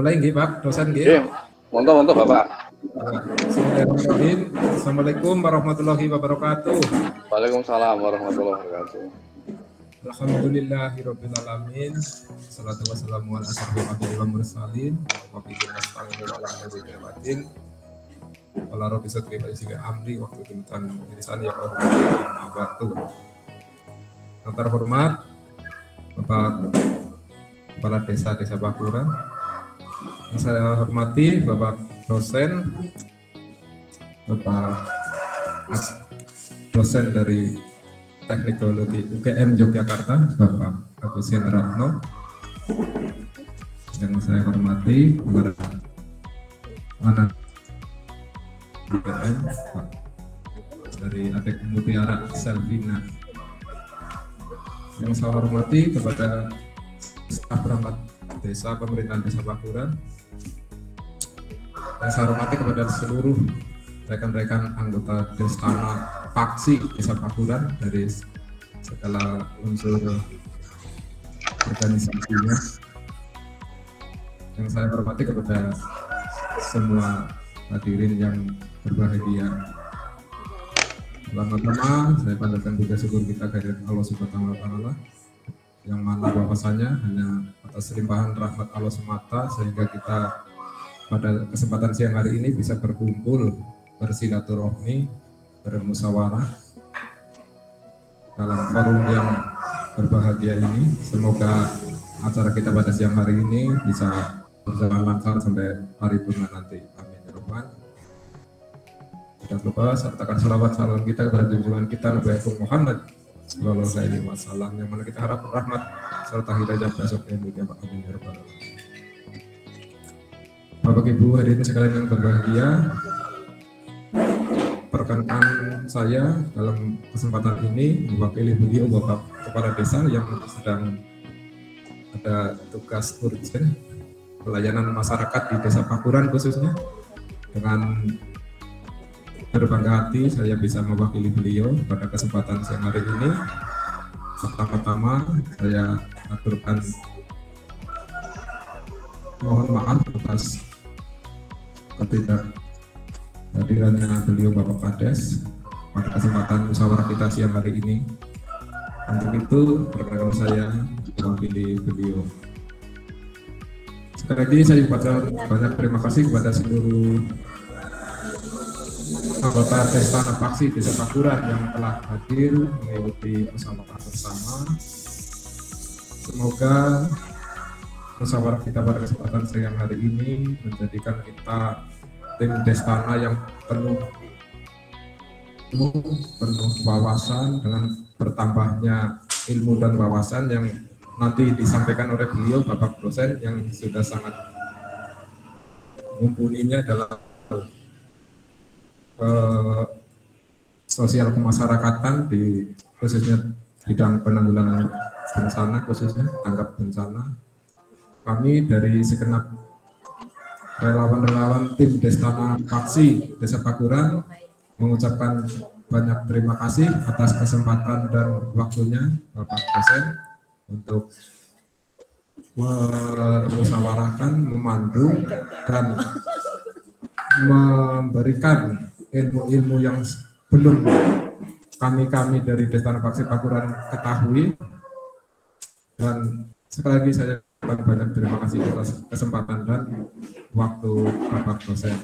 Mulai nggih Pak, dosen nggih. Nggih, monggo Bapak. Bismillahirrahmanirrahim. Assalamualaikum warahmatullahi wabarakatuh. Waalaikumsalam warahmatullahi wabarakatuh. Alhamdulillahirabbil alamin. Shalatu wassalamu ala asyrofil anbiya'i wal mursalin wa bihi nasta'inu ala umuri din. Wala rabbi sadri wa yassir amri wa hlul 'uqdatam min lisani yafqahu qawli. Yang terhormat Bapak Kepala Desa Bakuran, yang saya hormati Bapak dosen, Bapak dosen dari Teknik Geologi UGM Yogyakarta, Bapak Agus Ratno, yang saya hormati para anak UGM dari Adek Mutiara Selvina, yang saya hormati kepada staf perangkat desa pemerintahan Desa Bakuran, yang saya hormati kepada seluruh rekan-rekan anggota Destana Paksi Desa Bakuran dari segala unsur organisasinya, yang saya hormati kepada semua hadirin yang berbahagia. Pertama-tama saya panjatkan puja syukur kita kehadirat Allah Subhanahu wa Ta'ala, yang mana bahwasanya hanya atas limpahan rahmat Allah semata sehingga kita pada kesempatan siang hari ini bisa berkumpul, bersilaturahmi, bermusyawarah dalam forum yang berbahagia ini. Semoga acara kita pada siang hari ini bisa berjalan lancar sampai paripurna nanti. Amin ya rabbal alamin. Tidak lupa sertakan salawat salam kita kepada junjungan kita Nabi Muhammad sallallahu alaihi wasallam, yang mana kita harap rahmat serta hidayah besok yang mulia. Amin ya rabbal alamin. Bapak Ibu hadirin sekalian yang berbahagia, perkenalkan saya dalam kesempatan ini mewakili beliau Bapak Kepala Desa yang sedang ada tugas urgen pelayanan masyarakat di Desa Bakuran khususnya. Dengan berbangga hati saya bisa mewakili beliau pada kesempatan siang hari ini. Pertama-tama saya aturkan mohon maaf atas ketidakhadirannya beliau Bapak Kades pada kesempatan musyawarah kita siang hari ini. Untuk itu perkenalkan saya mewakili beliau. Sekali lagi saya ucapkan banyak terima kasih kepada seluruh anggota Destana Paksi Desa Bakuran yang telah hadir mengikuti musyawarah bersama. Semoga musyawarah kita pada kesempatan siang hari ini menjadikan kita tim Destana yang penuh wawasan dengan bertambahnya ilmu dan wawasan yang nanti disampaikan oleh beliau Bapak dosen yang sudah sangat mumpuninya dalam sosial kemasyarakatan di khususnya bidang penanggulangan bencana, khususnya tanggap bencana. Kami dari segenap relawan-relawan tim Destana Paksi Desa Bakuran mengucapkan banyak terima kasih atas kesempatan dan waktunya Bapak dosen untuk memusyawarahkan, memandu dan memberikan ilmu-ilmu yang belum kami dari Destana Paksi Bakuran ketahui. Dan sekali lagi saya banyak terima kasih atas kesempatan dan waktu Bapak dosen.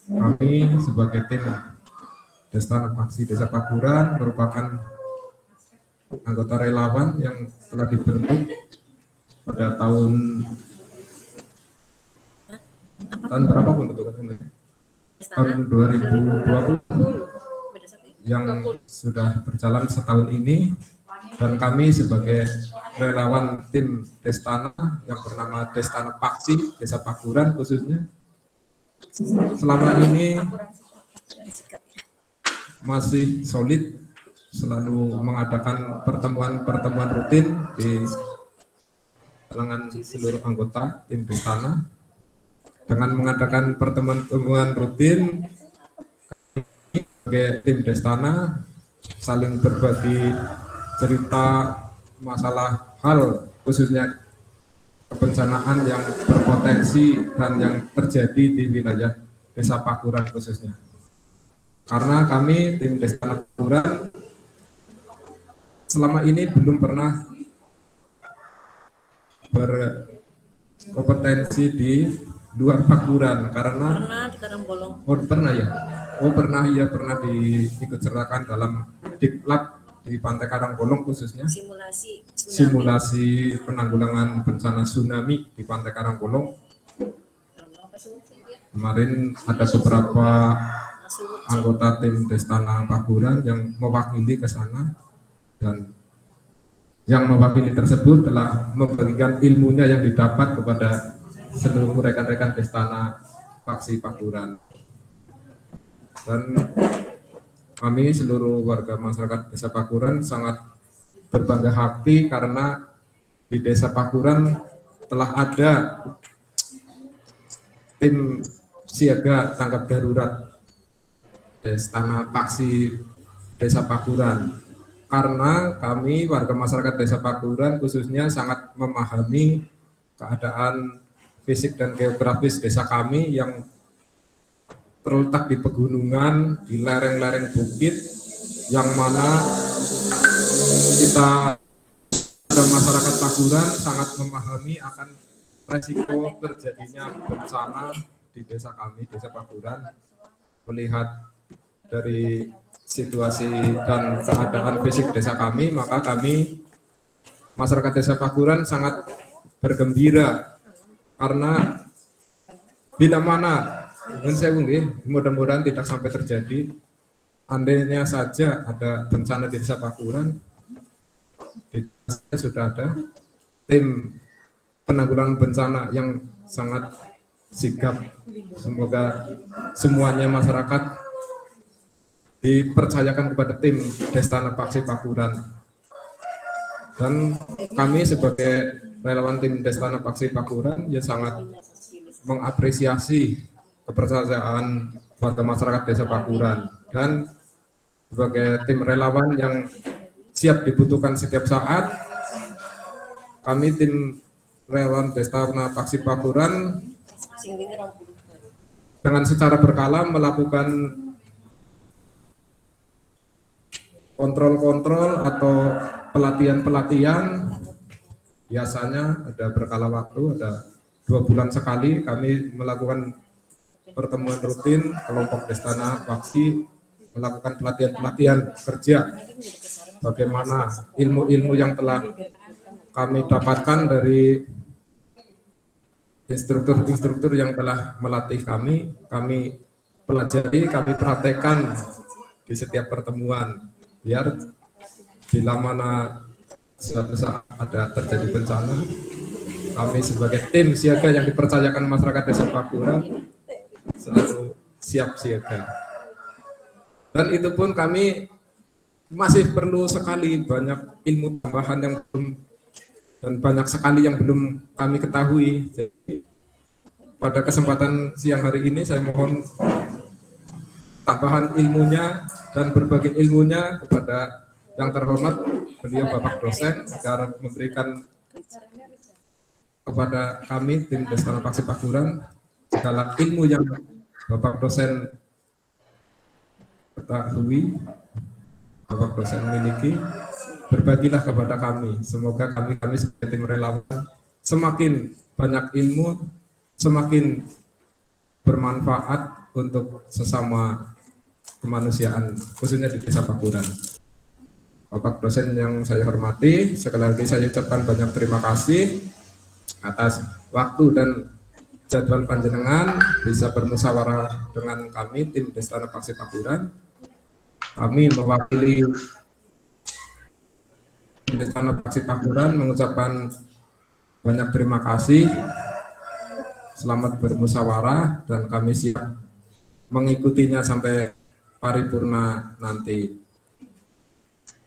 Kami sebagai tim Destana Paksi Desa Bakuran merupakan anggota relawan yang telah dibentuk pada tahun berapa pembentukannya? Tahun 2020 yang sudah berjalan setahun ini, dan kami sebagai relawan tim Destana yang bernama Destana Paksi Desa Bakuran khususnya selama ini masih solid, selalu mengadakan pertemuan-pertemuan rutin di kalangan seluruh anggota tim Destana. Dengan mengadakan pertemuan-pertemuan rutin, sebagai tim Destana saling berbagi cerita masalah hal khususnya kebencanaan yang berpotensi dan yang terjadi di wilayah Desa Pakuran khususnya. Karena kami tim Desa Pakuran selama ini belum pernah berkompetensi di luar Pakuran karena Pernah di Karangbolong. pernah ya. Pernah diikut sertakan dalam Diklat di Pantai Karangbolong khususnya. Simulasi penanggulangan bencana tsunami di Pantai Karangbolong. Kemarin ada beberapa anggota tim Destana Pakuran yang mewakili ke sana, dan yang mewakili tersebut telah membagikan ilmunya yang didapat kepada seluruh rekan-rekan Destana Paksi Pakuran. Dan kami seluruh warga masyarakat Desa Pakuran sangat berbangga hati karena di Desa Pakuran telah ada tim siaga tanggap darurat Destana Paksi Desa Pakuran. Karena kami warga masyarakat Desa Pakuran khususnya sangat memahami keadaan fisik dan geografis desa kami yang terletak di pegunungan, di lereng-lereng bukit, yang mana kita masyarakat Pakuran sangat memahami akan resiko terjadinya bencana di desa kami, Desa Pakuran. Melihat dari situasi dan keadaan fisik desa kami, maka kami masyarakat Desa Pakuran sangat bergembira karena bila mana mudah-mudahan tidak sampai terjadi, andainya saja ada bencana di Desa Pakuran, sudah ada tim penanggulangan bencana yang sangat sigap. Semoga semuanya masyarakat dipercayakan kepada tim Destana Paksi Pakuran. Dan kami sebagai relawan tim Destana Paksi Pakuran ya sangat mengapresiasi kepercayaan warga masyarakat Desa Pakuran, dan sebagai tim relawan yang siap dibutuhkan setiap saat, kami tim relawan Destana Paksi Pakuran dengan secara berkala melakukan kontrol-kontrol atau pelatihan-pelatihan. Biasanya ada berkala waktu, ada 2 bulan sekali kami melakukan pertemuan rutin kelompok Destana Paksi, melakukan pelatihan-pelatihan kerja bagaimana ilmu-ilmu yang telah kami dapatkan dari instruktur-instruktur yang telah melatih kami pelajari, kami praktekkan di setiap pertemuan, biar bila mana suatu saat ada terjadi bencana, kami sebagai tim siaga yang dipercayakan masyarakat Desa Pakuran selalu siap siaga. Dan itu pun kami masih perlu sekali banyak ilmu tambahan yang belum, dan banyak sekali yang belum kami ketahui. Jadi pada kesempatan siang hari ini saya mohon tambahan ilmunya dan berbagi ilmunya kepada yang terhormat beliau Bapak dosen, agar memberikan kepada kami tim Destana Paksi Pakuran segala ilmu yang Bapak dosen ketahui, Bapak dosen memiliki, berbagilah kepada kami. Semoga kami sebagai tim relawan semakin banyak ilmu, semakin bermanfaat untuk sesama kemanusiaan, khususnya di Desa Pakuran. Bapak dosen yang saya hormati, sekali lagi saya ucapkan banyak terima kasih atas waktu dan jadwal panjenengan bisa bermusyawarah dengan kami tim Destana Paksi Pakuran. Kami mewakili Destana Paksi Pakuran mengucapkan banyak terima kasih. Selamat bermusyawarah dan kami siap mengikutinya sampai paripurna nanti.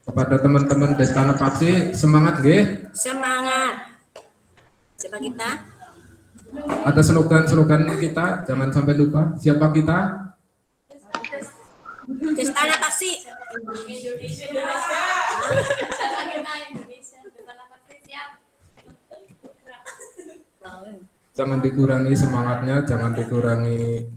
Kepada teman-teman Destana Paksi, semangat nggih? Semangat. Siapa kita? Ada slogan-slogan kita, jangan sampai lupa. Siapa kita? Destana Paksi. jangan dikurangi semangatnya, jangan dikurangi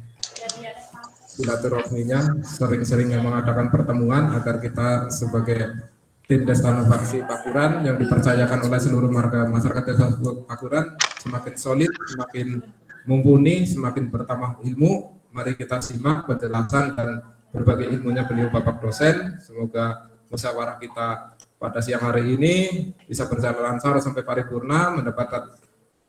silaturahminya, sering-sering mengadakan pertemuan agar kita sebagai tim Destana Faksi Pakuran yang dipercayakan oleh seluruh warga masyarakat Desa Pakuran semakin solid, semakin mumpuni, semakin bertambah ilmu. Mari kita simak penjelasan dan berbagai ilmunya beliau Bapak dosen. Semoga musyawarah kita pada siang hari ini bisa berjalan lancar sampai paripurna, mendapatkan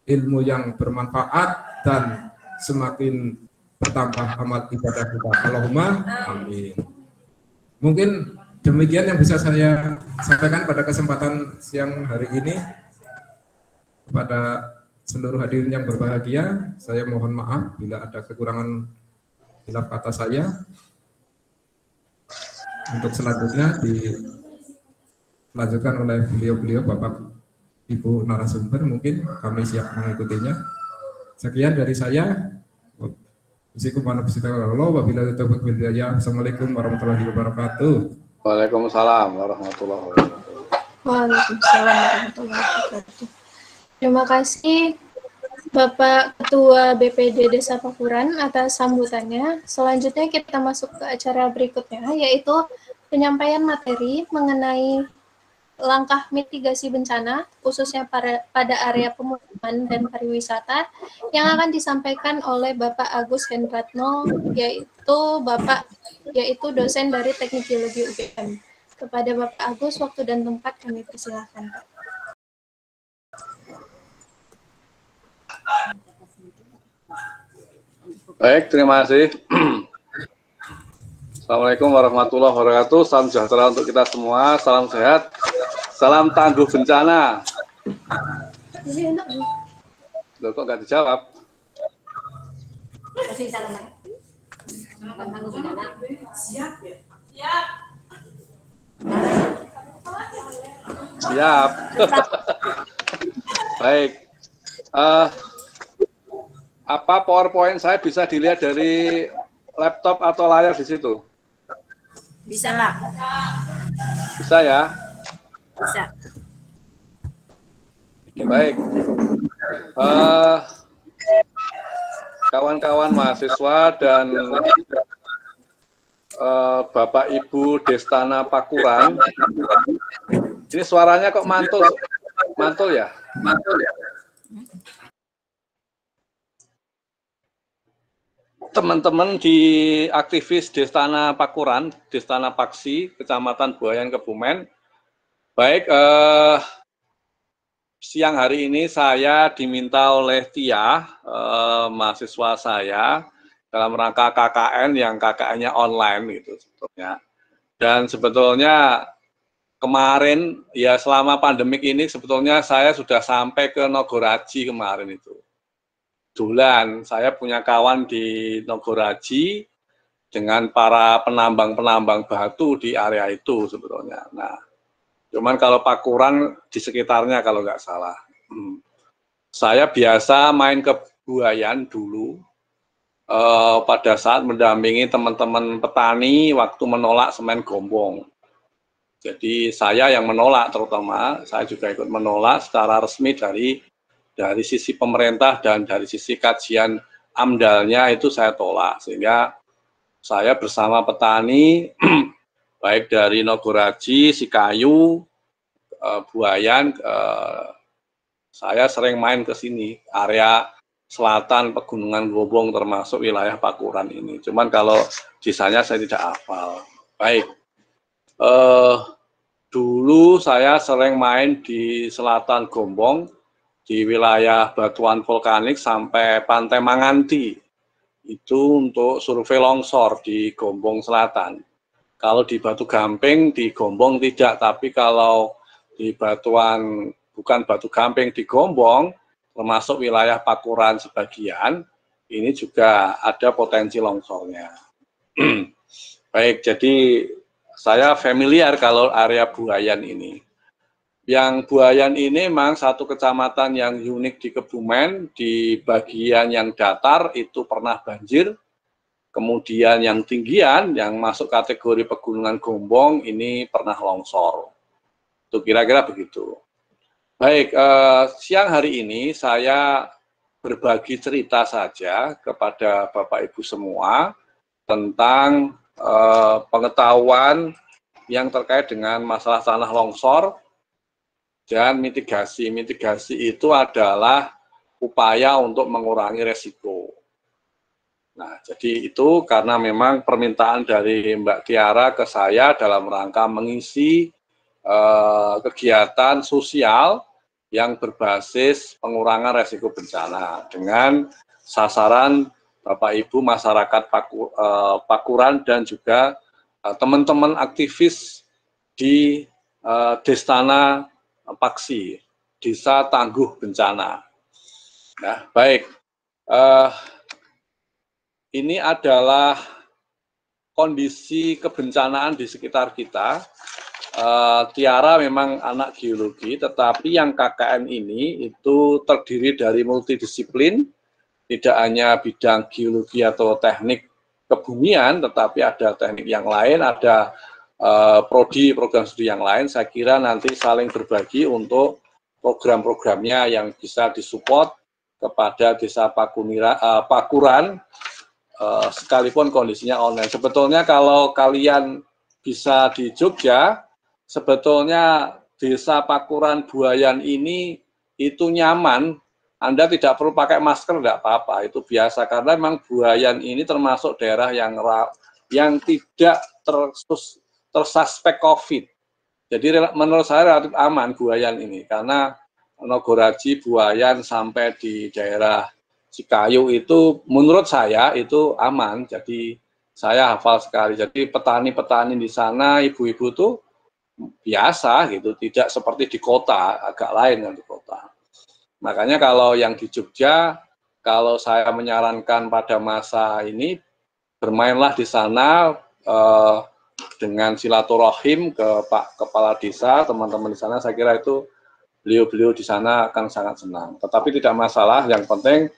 ilmu yang bermanfaat dan semakin bertambah amal ibadah kita. Allahumma amin. Mungkin demikian yang bisa saya sampaikan pada kesempatan siang hari ini. Kepada seluruh hadirin yang berbahagia, saya mohon maaf bila ada kekurangan hilaf kata saya. Untuk selanjutnya dilanjutkan oleh beliau-beliau Bapak Ibu narasumber, mungkin kami siap mengikutinya. Sekian dari saya. Assalamualaikum warahmatullahi wabarakatuh. Waalaikumsalam warahmatullahi wabarakatuh. Waalaikumsalam warahmatullahi wabarakatuh. Terima kasih Bapak Ketua BPD Desa Pakuran atas sambutannya. Selanjutnya kita masuk ke acara berikutnya, yaitu penyampaian materi mengenai langkah mitigasi bencana, khususnya pada area pemukiman dan pariwisata, yang akan disampaikan oleh Bapak Agus Hendratno, yaitu dosen dari Teknik Geologi UGM. Kepada Bapak Agus, waktu dan tempat kami persilahkan. Baik, terima kasih. Assalamualaikum warahmatullahi wabarakatuh. Salam sejahtera untuk kita semua. Salam sehat. Salam tangguh bencana. Loh, kok nggak dijawab? Siap. Baik. Apa PowerPoint saya bisa dilihat dari laptop atau layar di situ? Bisa lah. Bisa ya? Bisa. Baik. Kawan-kawan mahasiswa dan Bapak Ibu Destana Pakuran, ini suaranya kok mantul ya? Mantul ya? Teman-teman di aktivis Destana Pakuran, Destana Paksi, Kecamatan Buayan, Kebumen. Baik, siang hari ini saya diminta oleh Tia, mahasiswa saya, dalam rangka KKN yang KKN-nya online gitu sebetulnya. Dan sebetulnya kemarin, ya selama pandemik ini sebetulnya saya sudah sampai ke Nogoraji kemarin itu. Kebetulan saya punya kawan di Nogoraji dengan para penambang-penambang batu di area itu sebetulnya. Nah, cuman kalau Pakuran di sekitarnya kalau nggak salah. Saya biasa main ke Buayan dulu pada saat mendampingi teman-teman petani waktu menolak semen Gombong. Jadi saya yang menolak terutama, saya juga ikut menolak secara resmi dari sisi pemerintah dan dari sisi kajian AMDAL-nya itu saya tolak, sehingga saya bersama petani baik dari Nogoraji, Sikayu, Buayan, saya sering main ke sini, area selatan Pegunungan Gombong termasuk wilayah Pakuran ini. Cuman kalau sisanya saya tidak hafal. Baik, dulu saya sering main di selatan Gombong, di wilayah batuan vulkanik sampai Pantai Manganti, itu untuk survei longsor di Gombong Selatan. Kalau di Batu Gamping di Gombong tidak, tapi kalau di batuan, bukan Batu Gamping di Gombong, termasuk wilayah Pakuran sebagian, ini juga ada potensi longsornya. Baik, jadi saya familiar kalau area Buayan ini. Yang Buayan ini memang satu kecamatan yang unik di Kebumen, di bagian yang datar itu pernah banjir, kemudian yang tinggian, yang masuk kategori Pegunungan Gombong, ini pernah longsor. Itu kira-kira begitu. Baik, siang hari ini saya berbagi cerita saja kepada Bapak Ibu semua tentang pengetahuan yang terkait dengan masalah tanah longsor dan mitigasi. Mitigasi itu adalah upaya untuk mengurangi resiko. Nah, jadi itu karena memang permintaan dari Mbak Tiara ke saya dalam rangka mengisi kegiatan sosial yang berbasis pengurangan resiko bencana dengan sasaran Bapak Ibu masyarakat Pakuran dan juga teman-teman aktivis di Destana Paksi, Desa Tangguh Bencana. Nah, baik. Ini adalah kondisi kebencanaan di sekitar kita. Tiara memang anak geologi, tetapi yang KKN ini itu terdiri dari multidisiplin, tidak hanya bidang geologi atau teknik kebumian, tetapi ada teknik yang lain, ada prodi, program studi yang lain. Saya kira nanti saling berbagi untuk program-programnya yang bisa disupport kepada Desa Pakuran, sekalipun kondisinya online. Sebetulnya kalau kalian bisa di Jogja, sebetulnya Desa Pakuran Buayan ini itu nyaman, Anda tidak perlu pakai masker, tidak apa-apa, itu biasa, karena memang Buayan ini termasuk daerah yang tidak tersuspek COVID. Jadi menurut saya relatif aman Buayan ini, karena Nogoraji, Buayan, sampai di daerah Cikayu itu menurut saya itu aman, jadi saya hafal sekali. Jadi petani-petani di sana, ibu-ibu tuh biasa gitu, tidak seperti di kota, agak lain yang di kota. Makanya kalau yang di Jogja, kalau saya menyarankan pada masa ini, bermainlah di sana dengan silaturahim ke Pak Kepala Desa, teman-teman di sana, saya kira itu beliau-beliau di sana akan sangat senang. Tetapi tidak masalah, yang penting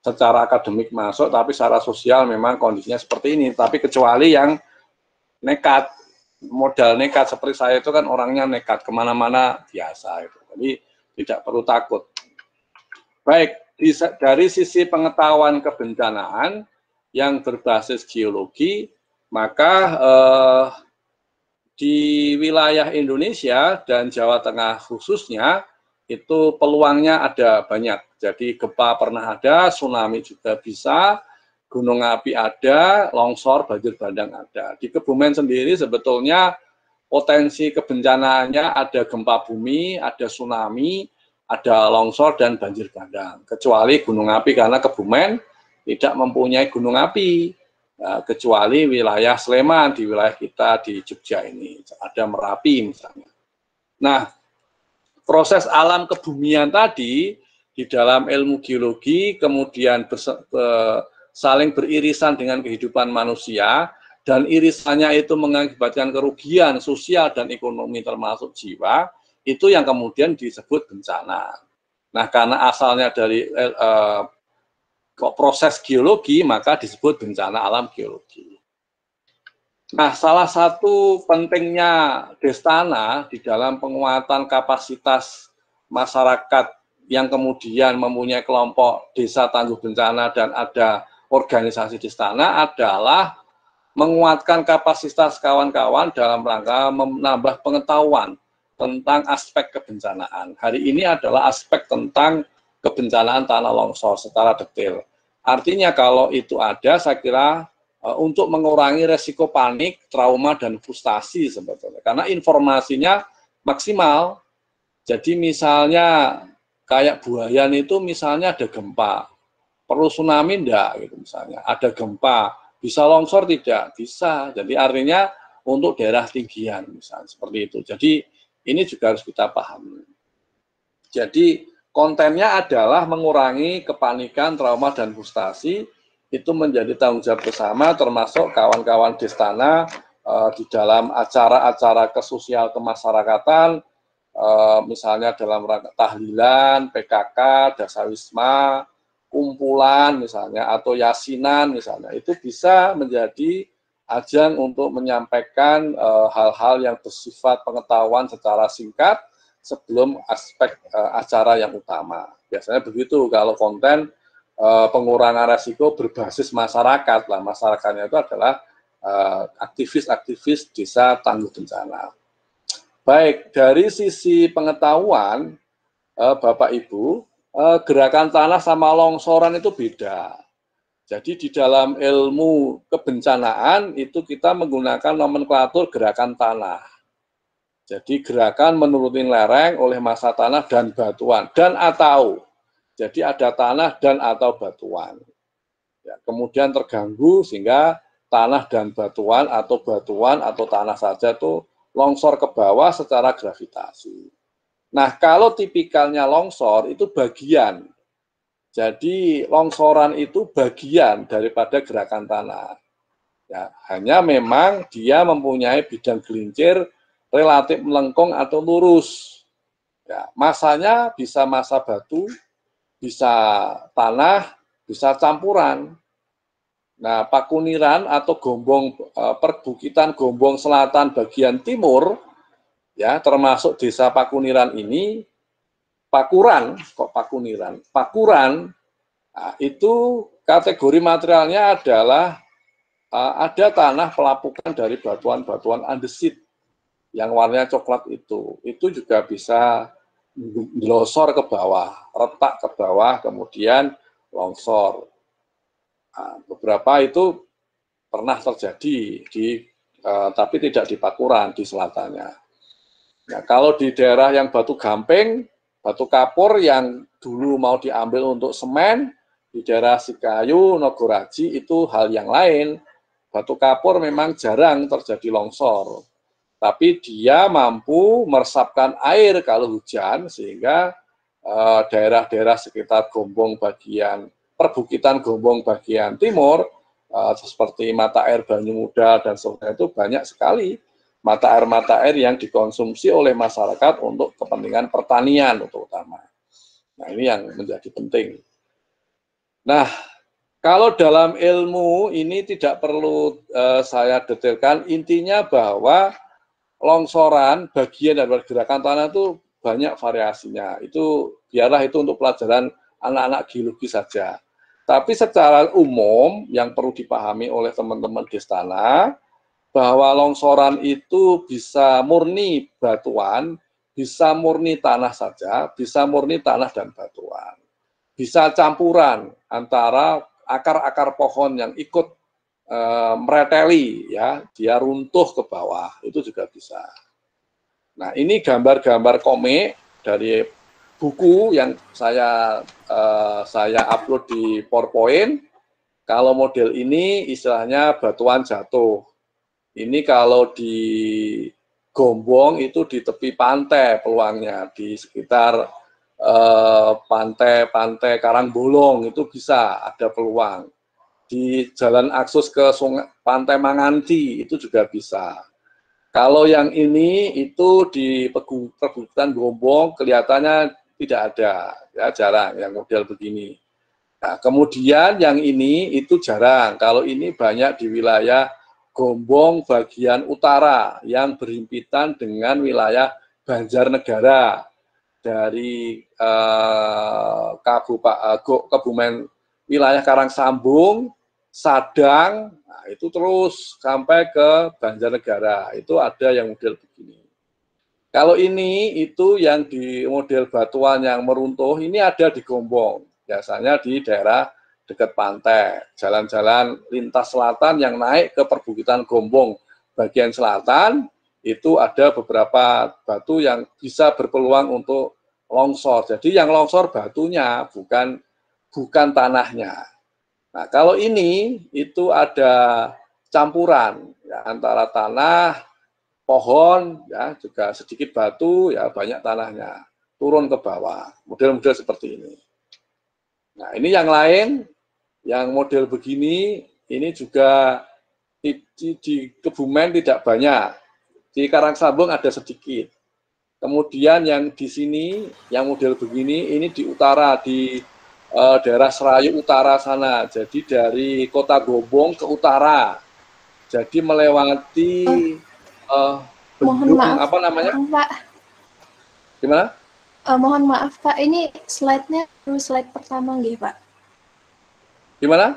secara akademik masuk, tapi secara sosial memang kondisinya seperti ini. Tapi kecuali yang nekat, modal nekat seperti saya itu kan orangnya nekat kemana-mana biasa itu, jadi tidak perlu takut. Baik, dari sisi pengetahuan kebencanaan yang berbasis geologi, maka di wilayah Indonesia dan Jawa Tengah khususnya itu peluangnya ada banyak. Jadi gempa pernah ada, tsunami juga bisa, gunung api ada, longsor, banjir bandang ada. Di Kebumen sendiri sebetulnya potensi kebencanaannya ada gempa bumi, ada tsunami, ada longsor dan banjir bandang. Kecuali gunung api, karena Kebumen tidak mempunyai gunung api. Kecuali wilayah Sleman, di wilayah kita di Jogja ini, ada Merapi misalnya. Nah, proses alam kebumian tadi di dalam ilmu geologi kemudian saling beririsan dengan kehidupan manusia, dan irisannya itu mengakibatkan kerugian sosial dan ekonomi termasuk jiwa, itu yang kemudian disebut bencana. Nah, karena asalnya dari proses geologi, maka disebut bencana alam geologi. Nah, salah satu pentingnya Destana di dalam penguatan kapasitas masyarakat yang kemudian mempunyai kelompok desa tangguh bencana dan ada organisasi Destana adalah menguatkan kapasitas kawan-kawan dalam rangka menambah pengetahuan tentang aspek kebencanaan. Hari ini adalah aspek tentang kebencanaan tanah longsor secara detail. Artinya kalau itu ada, saya kira untuk mengurangi resiko panik, trauma, dan frustasi sebetulnya. Karena informasinya maksimal. Jadi misalnya kayak Buayan itu misalnya ada gempa, perlu tsunami enggak gitu misalnya, ada gempa, bisa longsor tidak? Bisa. Jadi artinya untuk daerah tinggian misalnya seperti itu. Jadi ini juga harus kita pahami. Jadi kontennya adalah mengurangi kepanikan, trauma, dan frustasi. Itu menjadi tanggung jawab bersama, termasuk kawan-kawan Destana di dalam acara-acara kesosial kemasyarakatan, misalnya dalam rangka tahlilan, PKK, dasawisma, kumpulan misalnya, atau yasinan misalnya, itu bisa menjadi ajang untuk menyampaikan hal-hal yang bersifat pengetahuan secara singkat sebelum aspek acara yang utama. Biasanya begitu kalau konten pengurangan resiko berbasis masyarakat. Lah, masyarakatnya itu adalah aktivis-aktivis desa tangguh bencana. Baik, dari sisi pengetahuan, Bapak Ibu, gerakan tanah sama longsoran itu beda. Jadi di dalam ilmu kebencanaan itu kita menggunakan nomenklatur gerakan tanah. Jadi gerakan menurunin lereng oleh massa tanah dan batuan dan atau. Jadi ada tanah dan atau batuan. Ya, kemudian terganggu sehingga tanah dan batuan atau tanah saja itu longsor ke bawah secara gravitasi. Nah, kalau tipikalnya longsor itu bagian. Jadi longsoran itu bagian daripada gerakan tanah. Ya, hanya memang dia mempunyai bidang gelincir relatif melengkung atau lurus. Ya, masanya bisa massa batu, bisa tanah, bisa campuran. Nah, Pakuniran atau Gombong perbukitan Gombong Selatan bagian timur, ya termasuk desa Pakuniran ini, Pakuran, kok Pakuniran? Pakuran nah, itu kategori materialnya adalah ada tanah pelapukan dari batuan-batuan andesit yang warnanya coklat itu juga bisa losor ke bawah, retak ke bawah, kemudian longsor. Nah, beberapa itu pernah terjadi tapi tidak di Pakuran, di selatannya. Nah, kalau di daerah yang batu gamping, batu kapur yang dulu mau diambil untuk semen, di daerah Sikayu, Nogoraji itu hal yang lain. Batu kapur memang jarang terjadi longsor. Tapi dia mampu meresapkan air kalau hujan, sehingga daerah-daerah sekitar Gombong bagian, perbukitan Gombong bagian timur, seperti mata air Banyumuda dan sebagainya itu banyak sekali mata air yang dikonsumsi oleh masyarakat untuk kepentingan pertanian terutama. Nah, ini yang menjadi penting. Nah, kalau dalam ilmu ini tidak perlu saya detailkan, intinya bahwa longsoran bagian dari gerakan tanah itu banyak variasinya. Itu biarlah itu untuk pelajaran anak-anak geologi saja. Tapi secara umum yang perlu dipahami oleh teman-teman Destana bahwa longsoran itu bisa murni batuan, bisa murni tanah saja, bisa murni tanah dan batuan. Bisa campuran antara akar-akar pohon yang ikut mereteli, ya, dia runtuh ke bawah, itu juga bisa. Nah, ini gambar-gambar komik dari buku yang saya upload di PowerPoint. Kalau model ini istilahnya batuan jatuh. Ini kalau di Gombong itu di tepi pantai peluangnya, di sekitar pantai Karangbolong itu bisa ada peluang. Di jalan akses ke sungai Pantai Manganti itu juga bisa. Kalau yang ini itu di perbukitan Gombong kelihatannya tidak ada, ya jarang yang model begini. Nah, kemudian yang ini itu jarang. Kalau ini banyak di wilayah Gombong bagian utara yang berhimpitan dengan wilayah Banjarnegara dari Kebumen wilayah Karangsambung, Sadang, nah itu terus sampai ke Banjarnegara, itu ada yang model begini. Kalau ini itu yang di model batuan yang meruntuh, ini ada di Gombong, biasanya di daerah dekat pantai, jalan-jalan lintas selatan yang naik ke perbukitan Gombong bagian selatan, itu ada beberapa batu yang bisa berpeluang untuk longsor. Jadi yang longsor batunya, bukan tanahnya. Nah, kalau ini itu ada campuran ya, antara tanah, pohon, ya juga sedikit batu, ya banyak tanahnya turun ke bawah. Model-model seperti ini. Nah, ini yang lain, yang model begini, ini juga di Kebumen tidak banyak, di Karangsambung ada sedikit. Kemudian yang di sini, yang model begini, ini di utara, di daerah Serayu Utara sana, jadi dari kota Gombong ke utara, jadi melewati mohon maaf, apa namanya? Pak. Gimana? Mohon maaf Pak, ini slide-nya slide pertama nggih Pak? Gimana?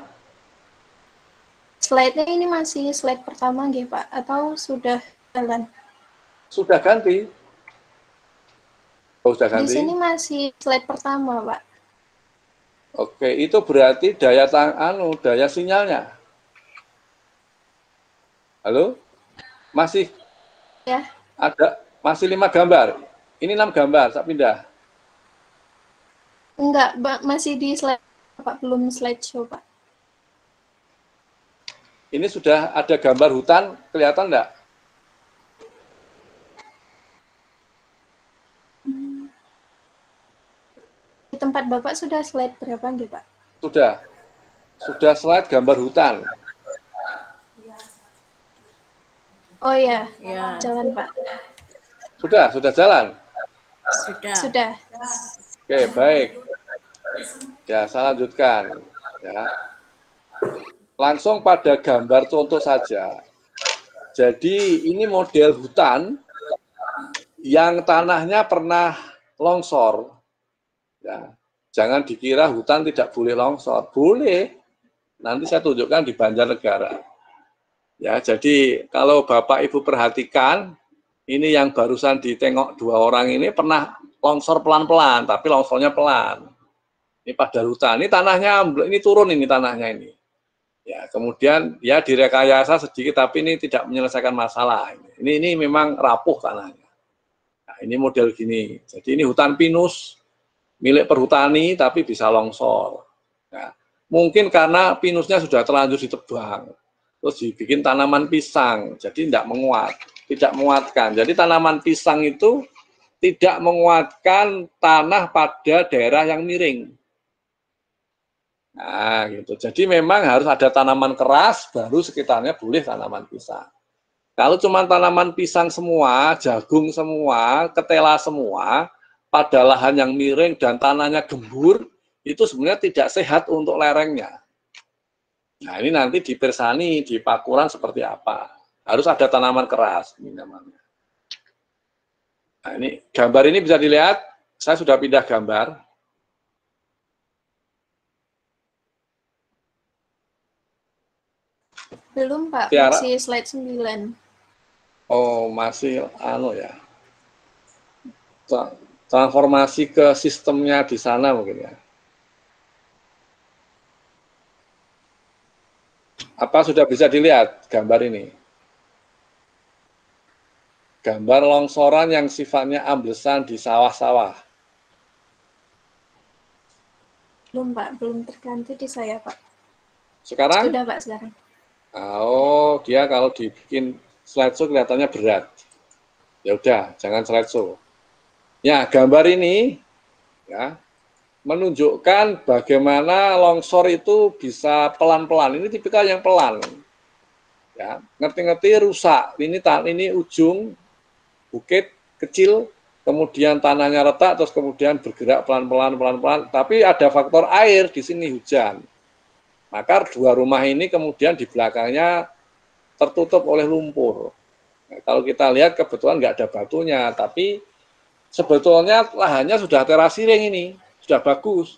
Slide-nya ini masih slide pertama nggih, Pak, atau sudah jalan? Sudah ganti. Oh, sudah Di ganti. sini masih slide pertama, Pak. Oke, itu berarti daya sinyalnya. Halo? Masih Ya, masih 5 gambar. Ini 6 gambar, saya pindah. enggak, masih di slide, Pak, belum slideshow, Pak. Ini sudah ada gambar hutan, kelihatan enggak? Di tempat Bapak sudah slide berapa nggih, Pak? Sudah. Sudah slide gambar hutan. Oh iya, Ya, jalan, Pak. Sudah jalan. sudah. Sudah. Oke, baik. Ya, saya lanjutkan. Ya. Langsung pada gambar contoh saja. Jadi ini model hutan yang tanahnya pernah longsor. Ya. Jangan dikira hutan tidak boleh longsor. Boleh. Nanti saya tunjukkan di Banjarnegara. Ya, jadi kalau Bapak Ibu perhatikan, ini yang barusan ditengok 2 orang ini pernah longsor pelan-pelan, tapi longsornya pelan. Ini pada hutan. Ini tanahnya, ini turun ini tanahnya ini. Ya, kemudian ya direkayasa sedikit, tapi ini tidak menyelesaikan masalah. Ini memang rapuh tanahnya. Nah, ini model gini. Jadi ini hutan pinus milik perhutani, tapi bisa longsor. Nah, mungkin karena pinusnya sudah terlanjur ditebang, terus dibikin tanaman pisang, jadi tidak menguatkan. Jadi tanaman pisang itu tidak menguatkan tanah pada daerah yang miring. Nah, gitu. Jadi memang harus ada tanaman keras, baru sekitarnya boleh tanaman pisang. Kalau cuma tanaman pisang semua, jagung semua, ketela semua, pada lahan yang miring dan tanahnya gembur, itu sebenarnya tidak sehat untuk lerengnya. Nah, ini nanti di Persani, di Pakuran seperti apa. Harus ada tanaman keras, ini namanya. Nah, ini gambar ini bisa dilihat, saya sudah pindah gambar. Belum, Pak, Tiara. masih slide 9. Oh, masih ya. Transformasi ke sistemnya di sana mungkin ya. Apa sudah bisa dilihat gambar ini? Gambar longsoran yang sifatnya amblesan di sawah-sawah. Belum, Pak, belum terganti di saya, Pak. Sekarang? Sudah, Pak, sekarang. Oh, dia kalau dibikin slideshow kelihatannya berat. Ya udah, jangan slideshow. Ya, gambar ini ya menunjukkan bagaimana longsor itu bisa pelan-pelan. Ini tipikal yang pelan. Ya, ngerti-ngerti rusak. Ini ujung bukit kecil, kemudian tanahnya retak, terus kemudian bergerak pelan-pelan. Tapi ada faktor air di sini, hujan. Maka 2 rumah ini kemudian di belakangnya tertutup oleh lumpur. Nah, kalau kita lihat kebetulan nggak ada batunya, tapi sebetulnya lahannya sudah terasiring ini, sudah bagus.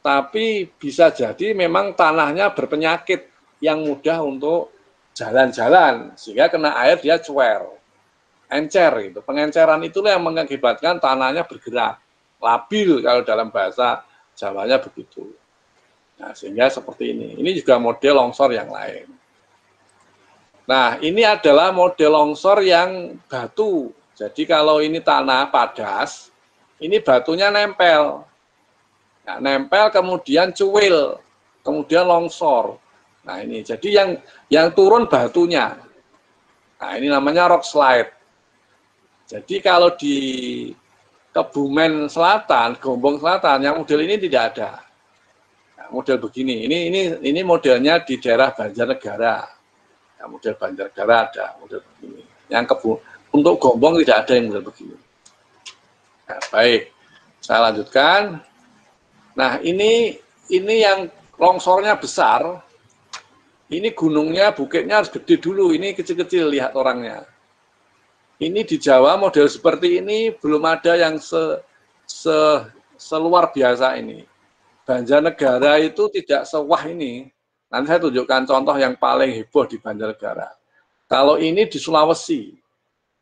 Tapi bisa jadi memang tanahnya berpenyakit yang mudah untuk jalan-jalan, sehingga kena air dia cuer, encer gitu. Pengenceran itulah yang mengakibatkan tanahnya bergerak, labil kalau dalam bahasa Jawanya begitu. Nah, sehingga seperti ini. Ini juga model longsor yang lain. Nah, ini adalah model longsor yang batu. Jadi kalau ini tanah padas, ini batunya nempel. Nah, nempel kemudian cuil, kemudian longsor. Nah, ini jadi yang turun batunya. Nah, ini namanya rock slide. Jadi kalau di Kebumen Selatan, Gombong Selatan, yang model ini tidak ada. Model begini, ini modelnya di daerah Banjarnegara. Ya, model Banjarnegara ada, model begini. Yang untuk Gombong tidak ada yang model begini. Nah, baik, saya lanjutkan. Nah, ini yang longsornya besar. Ini gunungnya, bukitnya harus gede dulu. Ini kecil-kecil, lihat orangnya. Ini di Jawa model seperti ini belum ada yang seluar biasa ini. Banjarnegara itu tidak sewah ini. Nanti saya tunjukkan contoh yang paling heboh di Banjarnegara. Kalau ini di Sulawesi,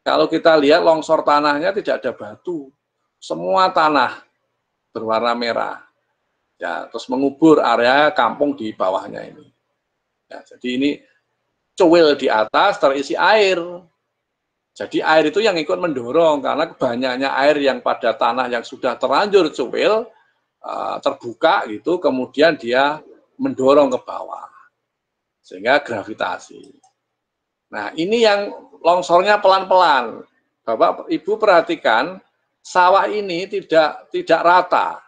kalau kita lihat longsor tanahnya tidak ada batu, semua tanah berwarna merah. Ya, terus mengubur area kampung di bawahnya ini. Ya, jadi ini cuil di atas terisi air. Jadi air itu yang ikut mendorong karena banyaknya air yang pada tanah yang sudah terlanjur cuil terbuka gitu, kemudian dia mendorong ke bawah sehingga gravitasi. Nah, ini yang longsornya pelan-pelan. Bapak Ibu perhatikan sawah ini tidak rata.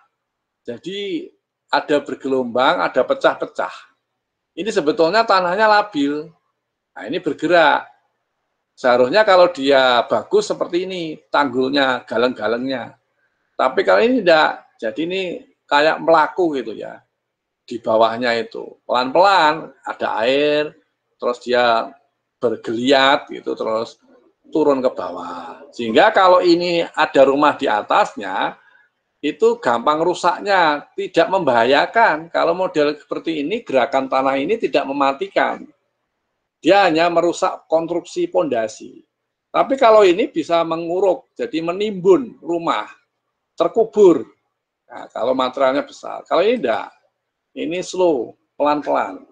Jadi ada bergelombang, ada pecah-pecah. Ini sebetulnya tanahnya labil. Nah, ini bergerak. Seharusnya kalau dia bagus seperti ini, tanggulnya, galeng-galengnya. Tapi kalau ini tidak, jadi ini kayak melaku gitu ya. Di bawahnya itu pelan-pelan ada air, terus dia bergeliat gitu, terus turun ke bawah. Sehingga kalau ini ada rumah di atasnya, itu gampang rusaknya, tidak membahayakan. Kalau model seperti ini, gerakan tanah ini tidak mematikan. Dia hanya merusak konstruksi pondasi. Tapi kalau ini bisa menguruk, jadi menimbun rumah, terkubur. Nah, kalau materialnya besar. Kalau ini tidak, ini slow, pelan-pelan.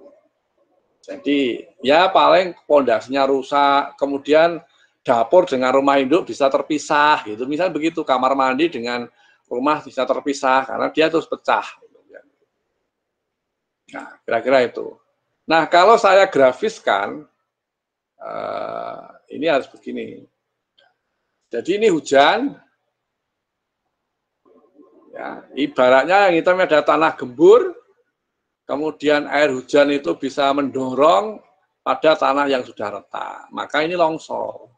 Jadi ya paling pondasinya rusak, kemudian dapur dengan rumah induk bisa terpisah, gitu. Misalnya begitu, kamar mandi dengan rumah bisa terpisah karena dia terus pecah. Nah, kira-kira itu. Nah, kalau saya grafiskan, ini harus begini. Jadi ini hujan, ya, ibaratnya yang hitam ada tanah gembur, kemudian air hujan itu bisa mendorong pada tanah yang sudah retak. Maka ini longsor.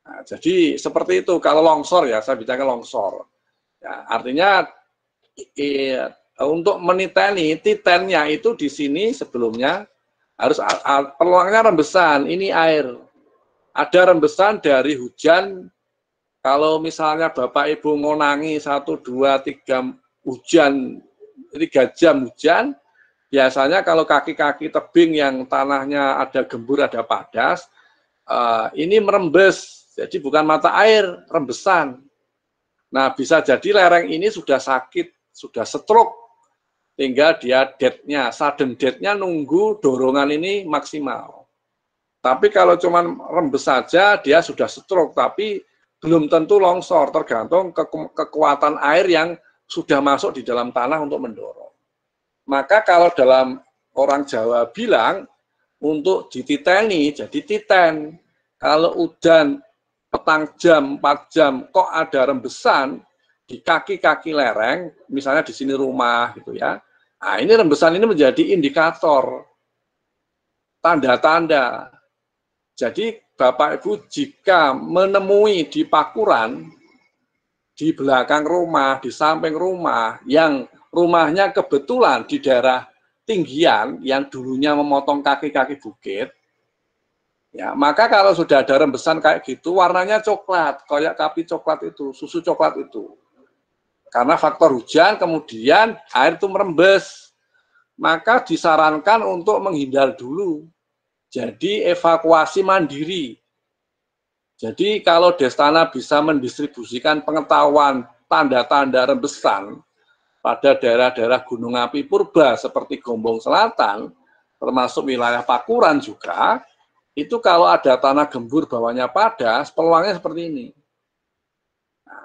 Nah, jadi seperti itu. Kalau longsor ya, saya bicara longsor. Ya, artinya untuk meniteni titennya itu di sini sebelumnya harus peluangnya rembesan. Ini air. Ada rembesan dari hujan. Kalau misalnya Bapak Ibu ngonangi 1, 2, 3 hujan, 3 jam hujan, biasanya kalau kaki-kaki tebing yang tanahnya ada gembur, ada padas, ini merembes. Jadi bukan mata air, rembesan. Nah, bisa jadi lereng ini sudah sakit, sudah stroke, sehingga dia death-nya, sudden death-nya nunggu dorongan ini maksimal. Tapi kalau cuma rembes saja, dia sudah stroke, tapi belum tentu longsor, tergantung kekuatan air yang sudah masuk di dalam tanah untuk mendorong. Maka kalau dalam orang Jawa bilang, untuk dititeni, jadi titen. Kalau udan petang jam, 4 jam, kok ada rembesan di kaki-kaki lereng, misalnya di sini rumah gitu ya. Nah, ini rembesan ini menjadi indikator, tanda-tanda. Jadi Bapak Ibu jika menemui di pakuran, di belakang rumah, di samping rumah, yang rumahnya kebetulan di daerah tinggian, yang dulunya memotong kaki-kaki bukit, ya, maka kalau sudah ada rembesan kayak gitu, warnanya coklat, kayak kapi coklat itu, susu coklat itu. Karena faktor hujan, kemudian air itu merembes. Maka disarankan untuk menghindar dulu. Jadi evakuasi mandiri. Jadi kalau Destana bisa mendistribusikan pengetahuan tanda-tanda rembesan pada daerah-daerah gunung api purba seperti Gombong Selatan, termasuk wilayah Pakuran juga, itu kalau ada tanah gembur bawahnya padas, peluangnya seperti ini. Nah,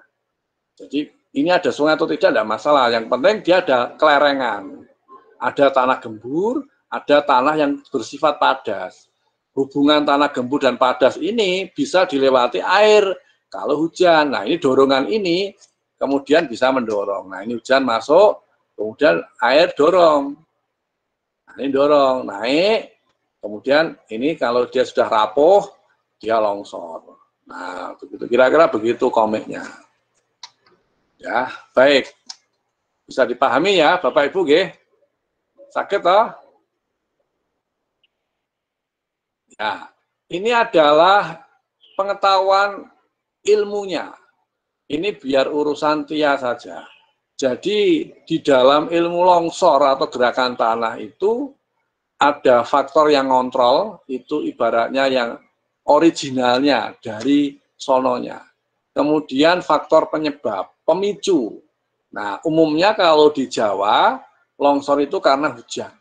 jadi ini ada sungai atau tidak masalah. Yang penting dia ada kelerengan. Ada tanah gembur, ada tanah yang bersifat padas. Hubungan tanah gembur dan padas ini bisa dilewati air kalau hujan. Nah, ini dorongan ini kemudian bisa mendorong. Nah, ini hujan masuk, kemudian air dorong. Nah, ini dorong, naik, kemudian ini kalau dia sudah rapuh, dia longsor. Nah, begitu, kira-kira begitu komiknya. Ya, baik. Bisa dipahami ya, Bapak Ibu, nggih? Sakit toh? Ya, ini adalah pengetahuan ilmunya. Ini biar urusan Tia saja. Jadi di dalam ilmu longsor atau gerakan tanah itu ada faktor yang ngontrol, itu ibaratnya yang originalnya dari sononya. Kemudian faktor penyebab, pemicu. Nah, umumnya kalau di Jawa, longsor itu karena hujan.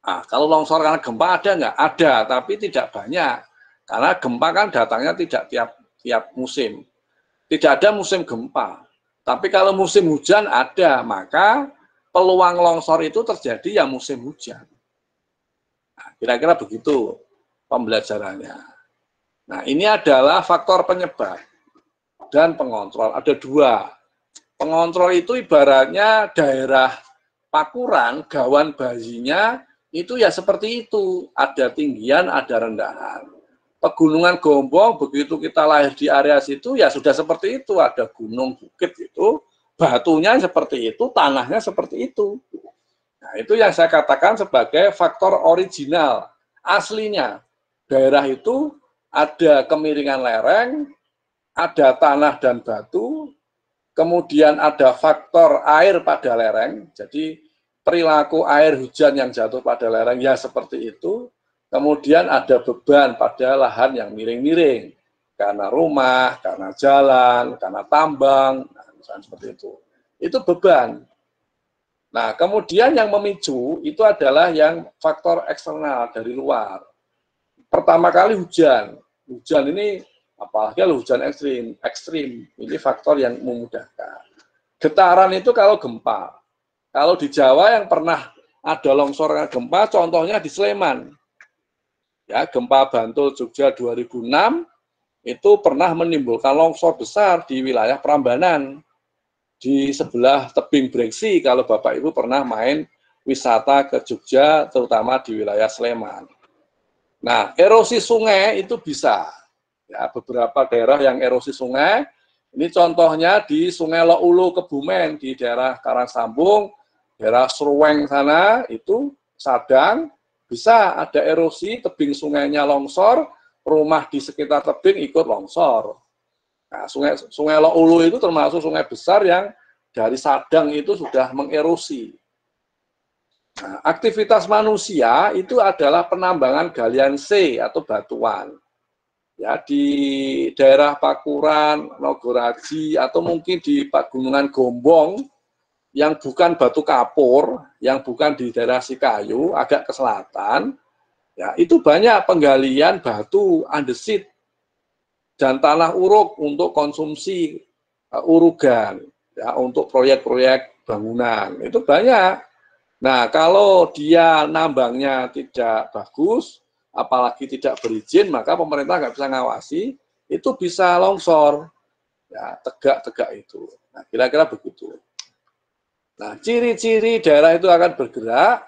Nah, kalau longsor karena gempa ada nggak? Ada, tapi tidak banyak. Karena gempa kan datangnya tidak tiap musim. Tidak ada musim gempa. Tapi kalau musim hujan ada, maka peluang longsor itu terjadi ya musim hujan. Nah, kira-kira begitu pembelajarannya. Nah, ini adalah faktor penyebab dan pengontrol. Ada dua. Pengontrol itu ibaratnya daerah Pakuran, gawan bayinya, itu ya seperti itu. Ada tinggian, ada rendahan. Pegunungan Gombong, begitu kita lahir di area situ, ya sudah seperti itu. Ada gunung, bukit itu, batunya seperti itu, tanahnya seperti itu. Nah, itu yang saya katakan sebagai faktor original, aslinya. Daerah itu ada kemiringan lereng, ada tanah dan batu, kemudian ada faktor air pada lereng, jadi perilaku air hujan yang jatuh pada lereng ya seperti itu. Kemudian ada beban pada lahan yang miring-miring, karena rumah, karena jalan, karena tambang, nah, misalnya seperti itu. Itu beban. Nah, kemudian yang memicu itu adalah yang faktor eksternal dari luar. Pertama kali hujan. Hujan ini, apalagi kalau hujan ekstrim, ini faktor yang memudahkan. Getaran itu kalau gempa. Kalau di Jawa yang pernah ada longsor gempa, contohnya di Sleman. Ya, gempa Bantul Jogja 2006 itu pernah menimbulkan longsor besar di wilayah Prambanan di sebelah tebing Breksi. Kalau Bapak Ibu pernah main wisata ke Jogja, terutama di wilayah Sleman. Nah, erosi sungai itu bisa. Ya, beberapa daerah yang erosi sungai, ini contohnya di Sungai Loulu Kebumen di daerah Karangsambung, daerah Sruweng sana itu Sadang. Bisa ada erosi, tebing sungainya longsor, rumah di sekitar tebing ikut longsor. Nah, sungai Loulu itu termasuk sungai besar yang dari Sadang itu sudah mengerosi. Nah, aktivitas manusia itu adalah penambangan galian C atau batuan. Ya, di daerah Pakuran, Nogoraji, atau mungkin di Pegunungan Gombong, yang bukan batu kapur, yang bukan di daerah Sikayu, agak ke selatan, ya itu banyak penggalian batu andesit dan tanah uruk untuk konsumsi urugan, ya untuk proyek-proyek bangunan itu banyak. Nah, kalau dia nambangnya tidak bagus, apalagi tidak berizin, maka pemerintah nggak bisa ngawasi, itu bisa longsor, ya tegak-tegak itu. Nah, kira-kira begitu. Nah, ciri-ciri daerah itu akan bergerak.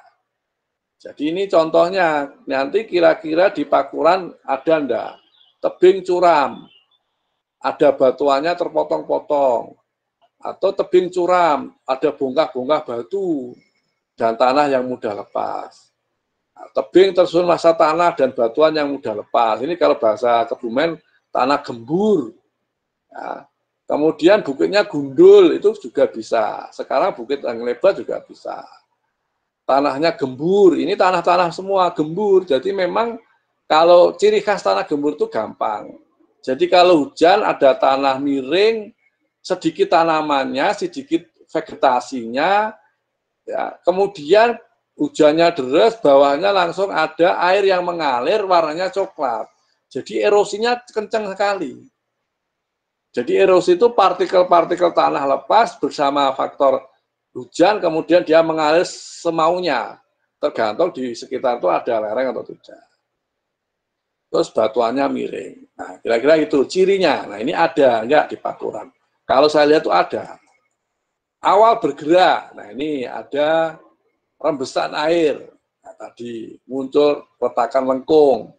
Jadi ini contohnya, nanti kira-kira di Pakuran ada enggak? Tebing curam, ada batuannya terpotong-potong. Atau tebing curam, ada bongkah-bongkah batu, dan tanah yang mudah lepas. Nah, tebing tersusun massa tanah dan batuan yang mudah lepas. Ini kalau bahasa Kebumen, tanah gembur. Ya. Kemudian bukitnya gundul, itu juga bisa. Sekarang bukit yang lebar juga bisa. Tanahnya gembur, ini tanah-tanah semua gembur. Jadi memang kalau ciri khas tanah gembur itu gampang. Jadi kalau hujan ada tanah miring, sedikit tanamannya, sedikit vegetasinya, ya. Kemudian hujannya deras, bawahnya langsung ada air yang mengalir, warnanya coklat. Jadi erosinya kencang sekali. Jadi erosi itu partikel-partikel tanah lepas bersama faktor hujan, kemudian dia mengalir semaunya. Tergantung di sekitar itu ada lereng atau tidak. Terus batuannya miring. Nah, kira-kira itu cirinya. Nah, ini ada enggak di Pakuran? Kalau saya lihat itu ada. Awal bergerak. Nah, ini ada rembesan air. Nah, tadi muncul retakan lengkung.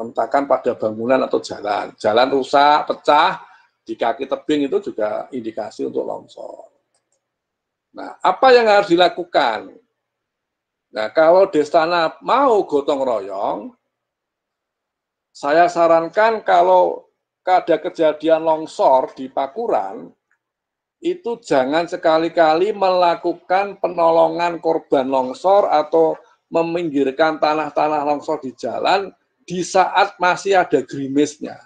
Retakan pada bangunan atau jalan. Jalan rusak, pecah. Di kaki tebing itu juga indikasi untuk longsor. Nah, apa yang harus dilakukan? Nah, kalau Destana mau gotong royong, saya sarankan kalau ada kejadian longsor di Pakuran, itu jangan sekali-kali melakukan penolongan korban longsor atau meminggirkan tanah-tanah longsor di jalan di saat masih ada gerimisnya.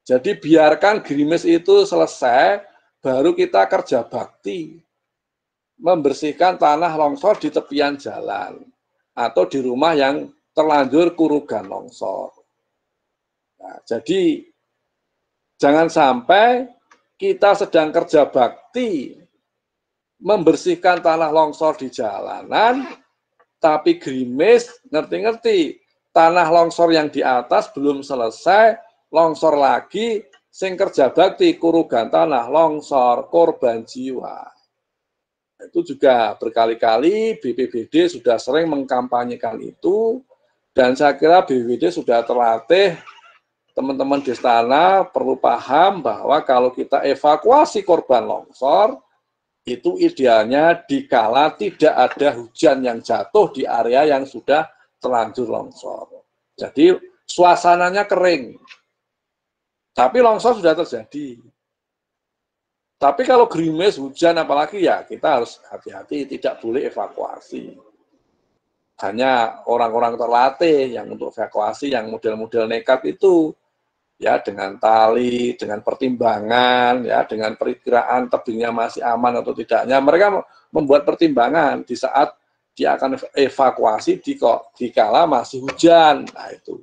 Jadi biarkan gerimis itu selesai, baru kita kerja bakti membersihkan tanah longsor di tepian jalan atau di rumah yang terlanjur kurugan longsor. Nah, jadi jangan sampai kita sedang kerja bakti membersihkan tanah longsor di jalanan, tapi gerimis, ngerti-ngerti, tanah longsor yang di atas belum selesai, longsor lagi, sing kerja bakti, kurugan tanah longsor, korban jiwa. Itu juga berkali-kali BPBD sudah sering mengkampanyekan itu, dan saya kira BPBD sudah terlatih. Teman-teman di istana perlu paham bahwa kalau kita evakuasi korban longsor, itu idealnya dikala tidak ada hujan yang jatuh di area yang sudah terlanjur longsor. Jadi suasananya kering, tapi longsor sudah terjadi. Tapi kalau gerimis, hujan apalagi ya kita harus hati-hati, tidak boleh evakuasi. Hanya orang-orang terlatih yang untuk evakuasi, yang model-model nekat itu, ya dengan tali, dengan pertimbangan, ya dengan perkiraan tebingnya masih aman atau tidaknya. Mereka membuat pertimbangan di saat dia akan evakuasi di kala masih hujan. Nah itu.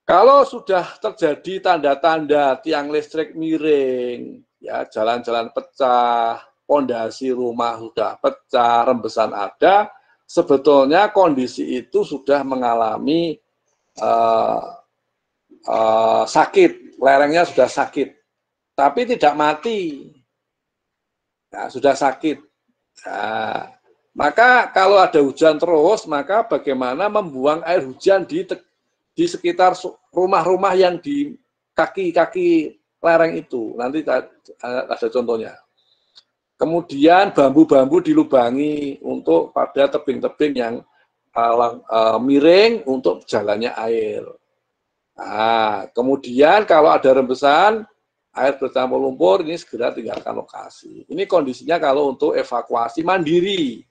Kalau sudah terjadi tanda-tanda tiang listrik miring, ya jalan-jalan pecah, pondasi rumah sudah pecah, rembesan ada, sebetulnya kondisi itu sudah mengalami sakit, lerengnya sudah sakit, tapi tidak mati, nah, sudah sakit. Nah, maka kalau ada hujan terus, maka bagaimana membuang air hujan di sekitar rumah-rumah yang di kaki-kaki lereng itu, nanti ada contohnya. Kemudian bambu-bambu dilubangi untuk pada tebing-tebing yang miring untuk jalannya air. Nah, kemudian kalau ada rembesan, air bercampur lumpur, ini segera tinggalkan lokasi. Ini kondisinya kalau untuk evakuasi mandiri.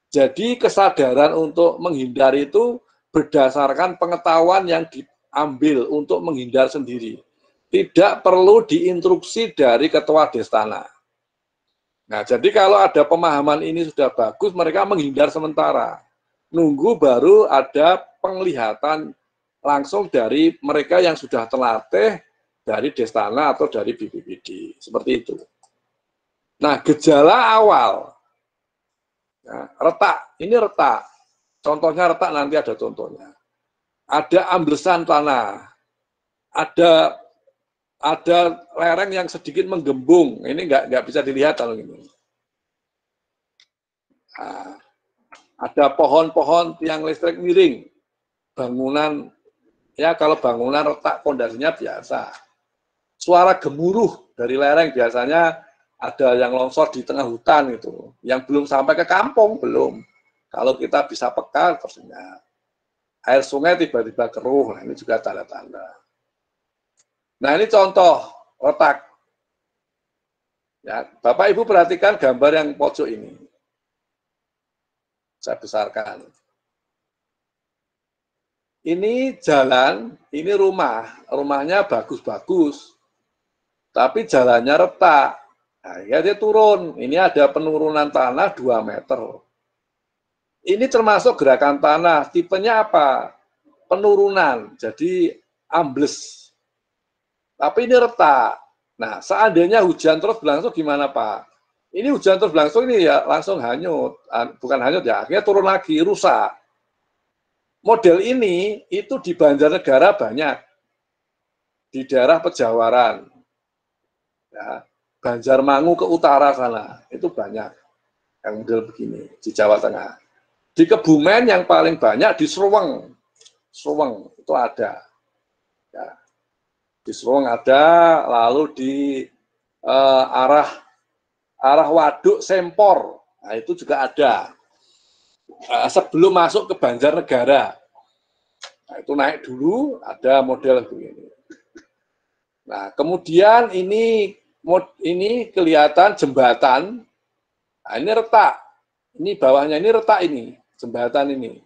Jadi kesadaran untuk menghindar itu berdasarkan pengetahuan yang diambil untuk menghindar sendiri. Tidak perlu diinstruksi dari ketua Destana. Nah, jadi kalau ada pemahaman ini sudah bagus, mereka menghindar sementara. Nunggu baru ada penglihatan langsung dari mereka yang sudah terlatih dari Destana atau dari BPBD, seperti itu. Nah, gejala awal, nah, retak, ini retak, contohnya retak nanti ada contohnya. Ada amblesan tanah, ada lereng yang sedikit menggembung, ini nggak bisa dilihat kalau ini. Nah, ada pohon-pohon tiang listrik miring, bangunan. Ya, kalau bangunan retak pondasinya biasa. Suara gemuruh dari lereng biasanya ada yang longsor di tengah hutan itu. Yang belum sampai ke kampung, belum. Kalau kita bisa peka, terusnya. Air sungai tiba-tiba keruh, nah ini juga tanda-tanda. Nah ini contoh retak. Ya, Bapak Ibu perhatikan gambar yang pojok ini. Saya besarkan. Ini jalan, ini rumahnya bagus-bagus, tapi jalannya retak. Nah, ya dia turun, ini ada penurunan tanah 2 meter. Ini termasuk gerakan tanah, tipenya apa? Penurunan, jadi ambles. Tapi ini retak. Nah, seandainya hujan terus berlangsung gimana Pak? Ini hujan terus berlangsung, ini ya langsung hanyut, bukan hanyut ya, akhirnya turun lagi, rusak. Model ini itu di Banjarnegara banyak, di daerah Pejawaran, ya, Banjarmangu ke utara sana, itu banyak yang model begini, di Jawa Tengah. Di Kebumen yang paling banyak di Sruweng itu ada. Ya. Di Sruweng ada, lalu di arah Waduk Sempor, nah, itu juga ada. Sebelum masuk ke Banjarnegara. Nah, itu naik dulu, ada model begini. Nah, kemudian ini kelihatan jembatan. Nah, ini retak. Ini bawahnya ini retak ini, jembatan ini.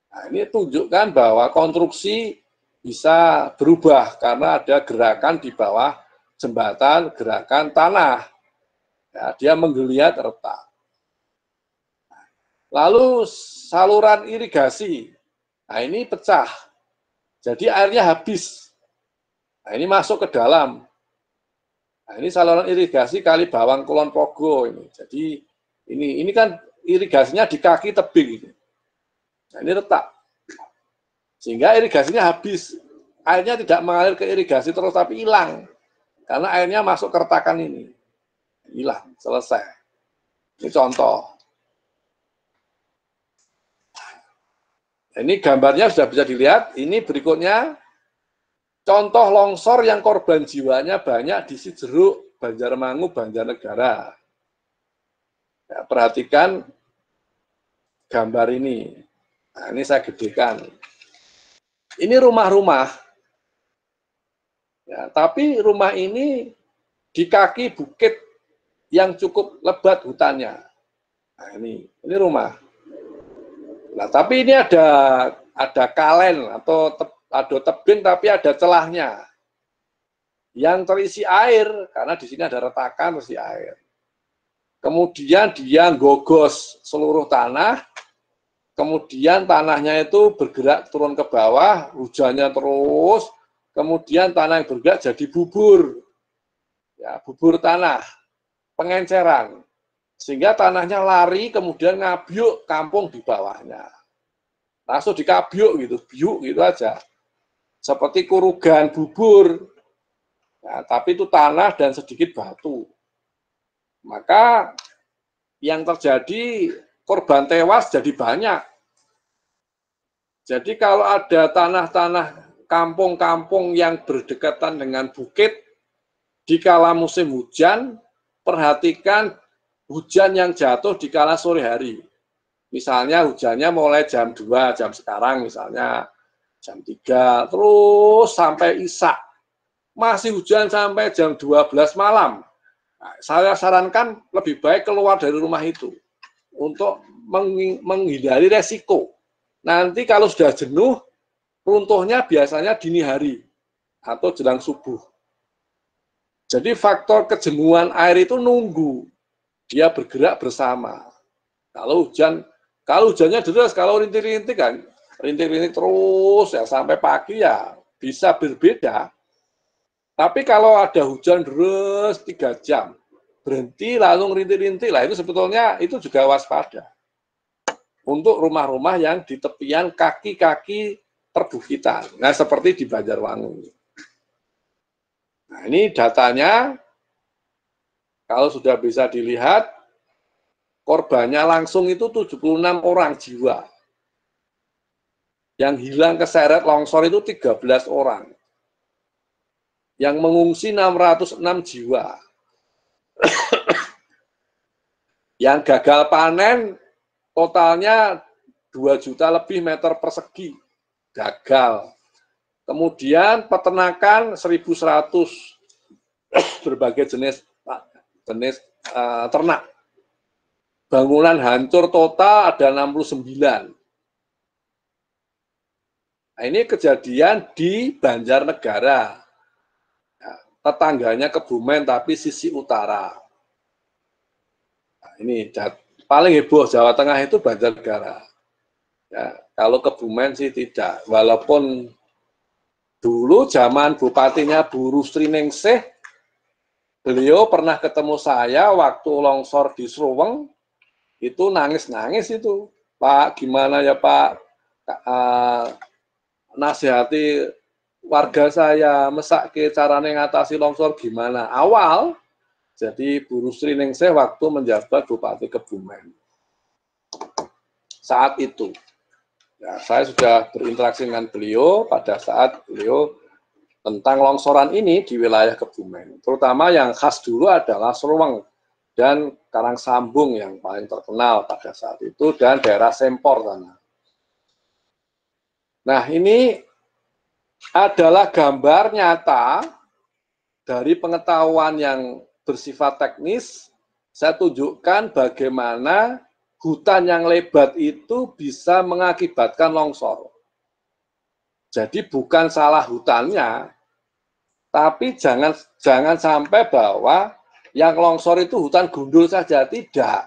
Nah, ini tunjukkan bahwa konstruksi bisa berubah karena ada gerakan di bawah jembatan, gerakan tanah. Ya, dia menggeliat retak. Lalu saluran irigasi. Nah, ini pecah. Jadi airnya habis. Nah, ini masuk ke dalam. Nah, ini saluran irigasi Kali Bawang Kulon Progo ini. Jadi ini kan irigasinya di kaki tebing ini. Nah, ini retak. Sehingga irigasinya habis. Airnya tidak mengalir ke irigasi terus tapi hilang. Karena airnya masuk ke retakan ini. Hilang, selesai. Ini contoh. Ini gambarnya sudah bisa dilihat. Ini berikutnya contoh longsor yang korban jiwanya banyak di Cijeruk, Banjarmangu, Banjarnegara. Ya, perhatikan gambar ini. Nah, ini saya gedekan. Ini rumah-rumah. Ya, tapi rumah ini di kaki bukit yang cukup lebat hutannya. Nah, ini rumah. Nah, tapi ini ada kalen atau ada tebing tapi ada celahnya yang terisi air karena di sini ada retakan terisi air. Kemudian dia gogos seluruh tanah, kemudian tanahnya itu bergerak turun ke bawah, hujannya terus, kemudian tanah yang bergerak jadi bubur, ya bubur tanah, pengenceran, sehingga tanahnya lari kemudian ngabyuk kampung di bawahnya, langsung dikabyuk gitu, biuk gitu aja, seperti kurugan bubur, ya, tapi itu tanah dan sedikit batu. Maka yang terjadi korban tewas jadi banyak. Jadi kalau ada tanah-tanah kampung-kampung yang berdekatan dengan bukit, di kala musim hujan, perhatikan hujan yang jatuh di kala sore hari. Misalnya hujannya mulai jam 2, jam sekarang misalnya jam 3, terus sampai isya. Masih hujan sampai jam 12 malam. Nah, saya sarankan lebih baik keluar dari rumah itu untuk menghindari resiko. Nanti kalau sudah jenuh, runtuhnya biasanya dini hari atau jelang subuh. Jadi faktor kejenuhan air itu nunggu, dia bergerak bersama. Kalau hujannya deras, kalau rintik-rintik kan, rintik-rintik terus ya sampai pagi ya bisa berbeda. Tapi kalau ada hujan deras 3 jam, berhenti lalu rintik-rintik, lah itu sebetulnya itu juga waspada. Untuk rumah-rumah yang di tepian kaki-kaki perbukitan. Nah, seperti di Banjarwangu. Nah, ini datanya, kalau sudah bisa dilihat, korbannya langsung itu 76 orang jiwa. Yang hilang keseret longsor itu 13 orang. Yang mengungsi 606 jiwa. Yang gagal panen totalnya 2 juta lebih meter persegi. Gagal. Kemudian peternakan 1.100 berbagai jenis ternak. Bangunan hancur total ada 69. Nah, ini kejadian di Banjarnegara. Tetangganya Kebumen tapi sisi utara. Nah, ini paling heboh Jawa Tengah itu Banjarnegara. Ya, kalau Kebumen sih tidak. Walaupun dulu zaman bupatinya Bu Rusri Ningsih, beliau pernah ketemu saya waktu longsor di Sruweng, itu nangis-nangis itu. Pak, gimana ya Pak, nasihati warga saya, mesake carane ngatasi longsor gimana. Awal, jadi Bu Rusri Ningsih waktu menjabat Bupati Kebumen. Saat itu, ya, saya sudah berinteraksi dengan beliau pada saat beliau tentang longsoran ini di wilayah Kebumen. Terutama yang khas dulu adalah Sruweng dan Karangsambung yang paling terkenal pada saat itu, dan daerah Sempor sana. Nah, ini adalah gambar nyata dari pengetahuan yang bersifat teknis. Saya tunjukkan bagaimana hutan yang lebat itu bisa mengakibatkan longsor. Jadi bukan salah hutannya, tapi jangan sampai bahwa yang longsor itu hutan gundul saja, tidak.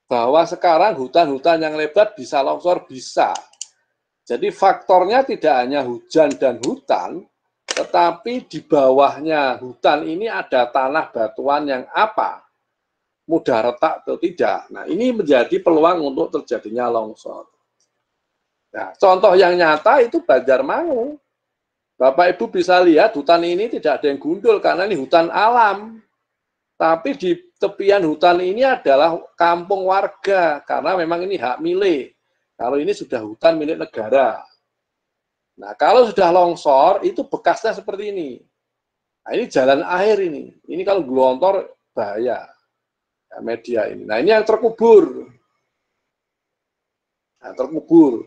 Bahwa sekarang hutan-hutan yang lebat bisa longsor, bisa. Jadi faktornya tidak hanya hujan dan hutan, tetapi di bawahnya hutan ini ada tanah batuan yang apa? Mudah retak atau tidak. Nah, ini menjadi peluang untuk terjadinya longsor. Nah, contoh yang nyata itu Banjarmangu. Bapak Ibu bisa lihat hutan ini tidak ada yang gundul karena ini hutan alam. Tapi di tepian hutan ini adalah kampung warga karena memang ini hak milik. Kalau ini sudah hutan milik negara. Nah, kalau sudah longsor, itu bekasnya seperti ini. Nah, ini jalan air ini. Ini kalau gelontor, bahaya. Ya, media ini. Nah, ini yang terkubur. Nah, terkubur.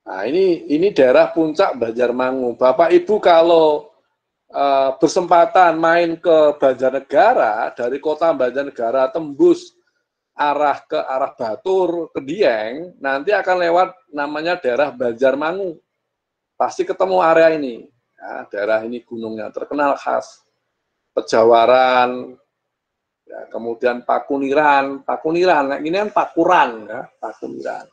Nah, ini daerah puncak Banjarmangu. Bapak Ibu kalau bersempatan main ke Banjarnegara, dari kota Banjarnegara tembus ke arah Batur, ke Dieng, nanti akan lewat namanya daerah Banjarmangu. Pasti ketemu area ini. Ya, daerah ini gunungnya terkenal khas. Pejawaran, ya, kemudian Pakuniran, nah, ini kan Pakuran, ya, Pakuniran.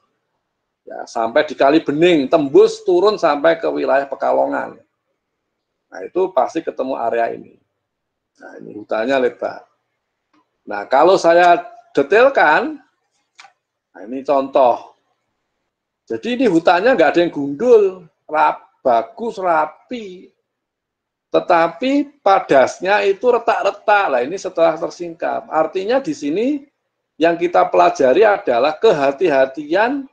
Ya, sampai di Kali Bening, tembus turun sampai ke wilayah Pekalongan. Nah, itu pasti ketemu area ini. Nah, ini hutannya lebar. Nah, kalau saya detailkan, nah ini contoh. Jadi ini hutannya nggak ada yang gundul, bagus, rapi. Tetapi padasnya itu retak-retak. Lah ini setelah tersingkap. Artinya di sini yang kita pelajari adalah kehati-hatian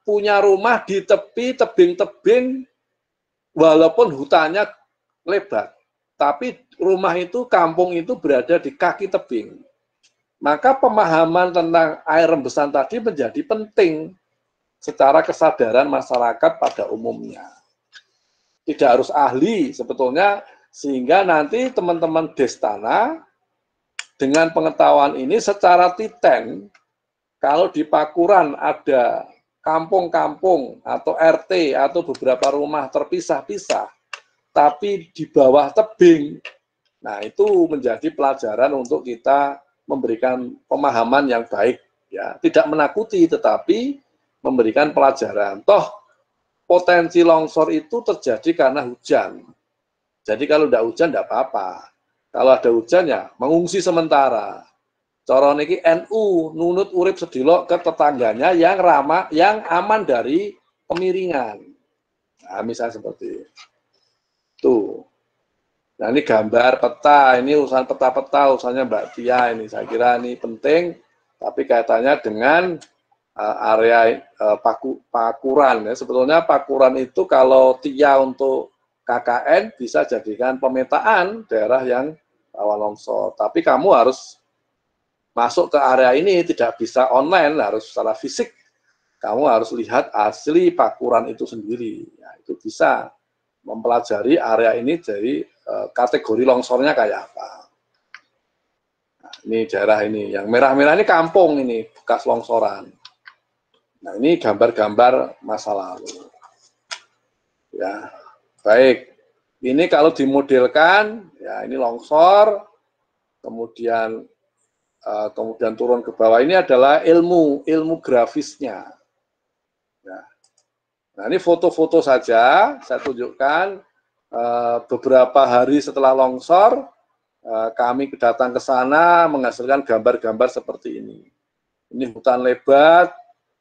punya rumah di tepi tebing-tebing walaupun hutannya lebat. Tapi rumah itu, kampung itu berada di kaki tebing. Maka pemahaman tentang air rembesan tadi menjadi penting secara kesadaran masyarakat pada umumnya. Tidak harus ahli sebetulnya, sehingga nanti teman-teman Destana dengan pengetahuan ini secara titen, kalau di Pakuran ada kampung-kampung atau RT atau beberapa rumah terpisah-pisah, tapi di bawah tebing, nah itu menjadi pelajaran untuk kita memberikan pemahaman yang baik, ya, tidak menakuti tetapi memberikan pelajaran. Toh potensi longsor itu terjadi karena hujan. Jadi kalau tidak hujan tidak apa-apa. Kalau ada hujan ya mengungsi sementara. Cara niki NU nunut urip sedilok ke tetangganya yang ramah, yang aman dari kemiringan. Nah, misalnya seperti itu. Nah, ini gambar peta, ini urusan peta-peta, urusannya Mbak Tia ini. Saya kira ini penting, tapi kaitannya dengan area Pakuran. Ya. Sebetulnya Pakuran itu kalau Tia untuk KKN bisa jadikan pemetaan daerah yang rawan longsor. Tapi kamu harus masuk ke area ini, tidak bisa online, harus secara fisik. Kamu harus lihat asli Pakuran itu sendiri. Ya, itu bisa mempelajari area ini dari kategori longsornya kayak apa. Nah, ini daerah ini, yang merah-merah ini kampung ini, bekas longsoran. Nah, ini gambar-gambar masa lalu. Ya, baik. Ini kalau dimodelkan, ya ini longsor, kemudian turun ke bawah. Ini adalah ilmu grafisnya. Ya. Nah, ini foto-foto saja, saya tunjukkan. Beberapa hari setelah longsor, kami datang ke sana menghasilkan gambar-gambar seperti ini. Ini hutan lebat,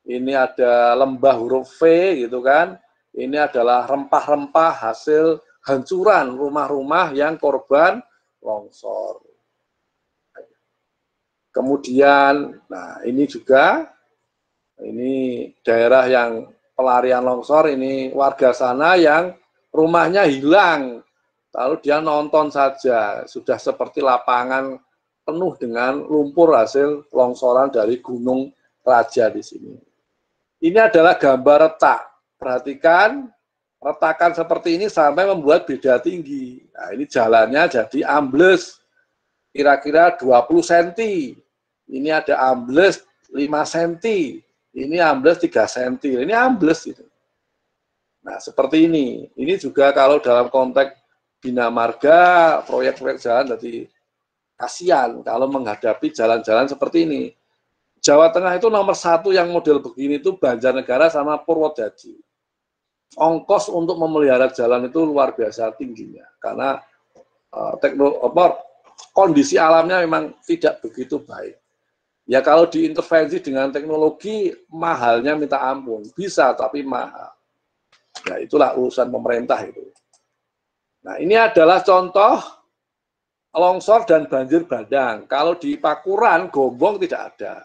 ini ada lembah huruf V, gitu kan. Ini adalah rempah-rempah hasil hancuran rumah-rumah yang korban longsor. Kemudian, nah ini juga, ini daerah yang pelarian longsor, ini warga sana yang rumahnya hilang, lalu dia nonton saja, sudah seperti lapangan penuh dengan lumpur hasil longsoran dari Gunung Raja di sini. Ini adalah gambar retak. Perhatikan, Retakan seperti ini sampai membuat beda tinggi. Nah, ini jalannya jadi ambles kira-kira 20 cm. Ini ada ambles 5 cm. Ini ambles 3 cm. Ini ambles itu. Nah, seperti ini. Ini juga kalau dalam konteks bina marga, proyek-proyek jalan, jadi kasihan kalau menghadapi jalan-jalan seperti ini. Jawa Tengah itu nomor 1 yang model begini itu Banjarnegara sama Purwodadi. Ongkos untuk memelihara jalan itu luar biasa tingginya karena kondisi alamnya memang tidak begitu baik. Ya kalau diintervensi dengan teknologi mahalnya minta ampun, bisa tapi mahal. Ya itulah urusan pemerintah itu. Nah ini adalah contoh longsor dan banjir bandang. Kalau di Pakuran, Gombong tidak ada.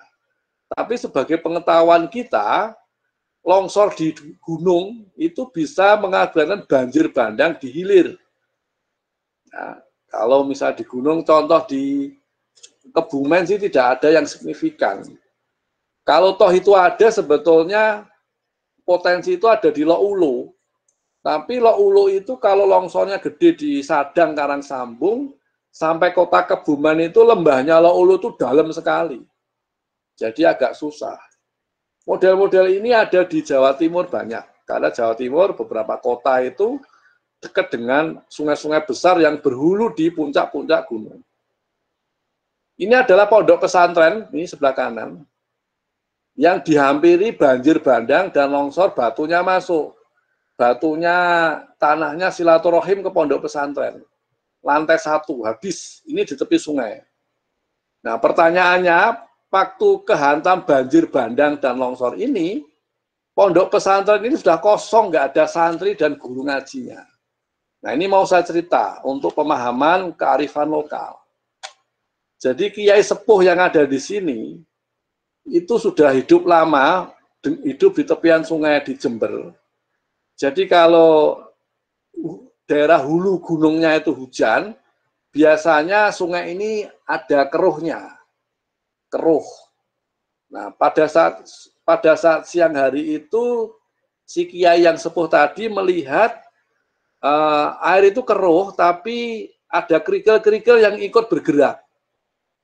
Tapi sebagai pengetahuan kita, longsor di gunung itu bisa mengakibatkan banjir bandang di hilir. Nah, kalau misal di gunung, contoh di Kebumen sih tidak ada yang signifikan. Kalau toh itu ada, sebetulnya potensi itu ada di Loulo. Tapi Loulo itu kalau longsornya gede di Sadang, Karangsambung, sampai kota Kebumen itu lembahnya Loulo itu dalam sekali. Jadi agak susah. Model-model ini ada di Jawa Timur banyak. Karena Jawa Timur beberapa kota itu dekat dengan sungai-sungai besar yang berhulu di puncak-puncak gunung. Ini adalah pondok pesantren, ini sebelah kanan, yang dihampiri banjir bandang dan longsor, batunya masuk. Batunya, tanahnya silaturahim ke pondok pesantren. Lantai 1, habis. Ini di tepi sungai. Nah pertanyaannya, waktu kehantam banjir bandang dan longsor ini, pondok pesantren ini sudah kosong, nggak ada santri dan guru ngajinya. Nah ini mau saya cerita untuk pemahaman kearifan lokal. Jadi kiai sepuh yang ada di sini, itu sudah hidup lama, hidup di tepian sungai di Jember. Jadi kalau daerah hulu gunungnya itu hujan, biasanya sungai ini ada keruhnya. Keruh. Nah, pada saat siang hari itu si kiai yang sepuh tadi melihat air itu keruh, tapi ada kerikil-kerikil yang ikut bergerak.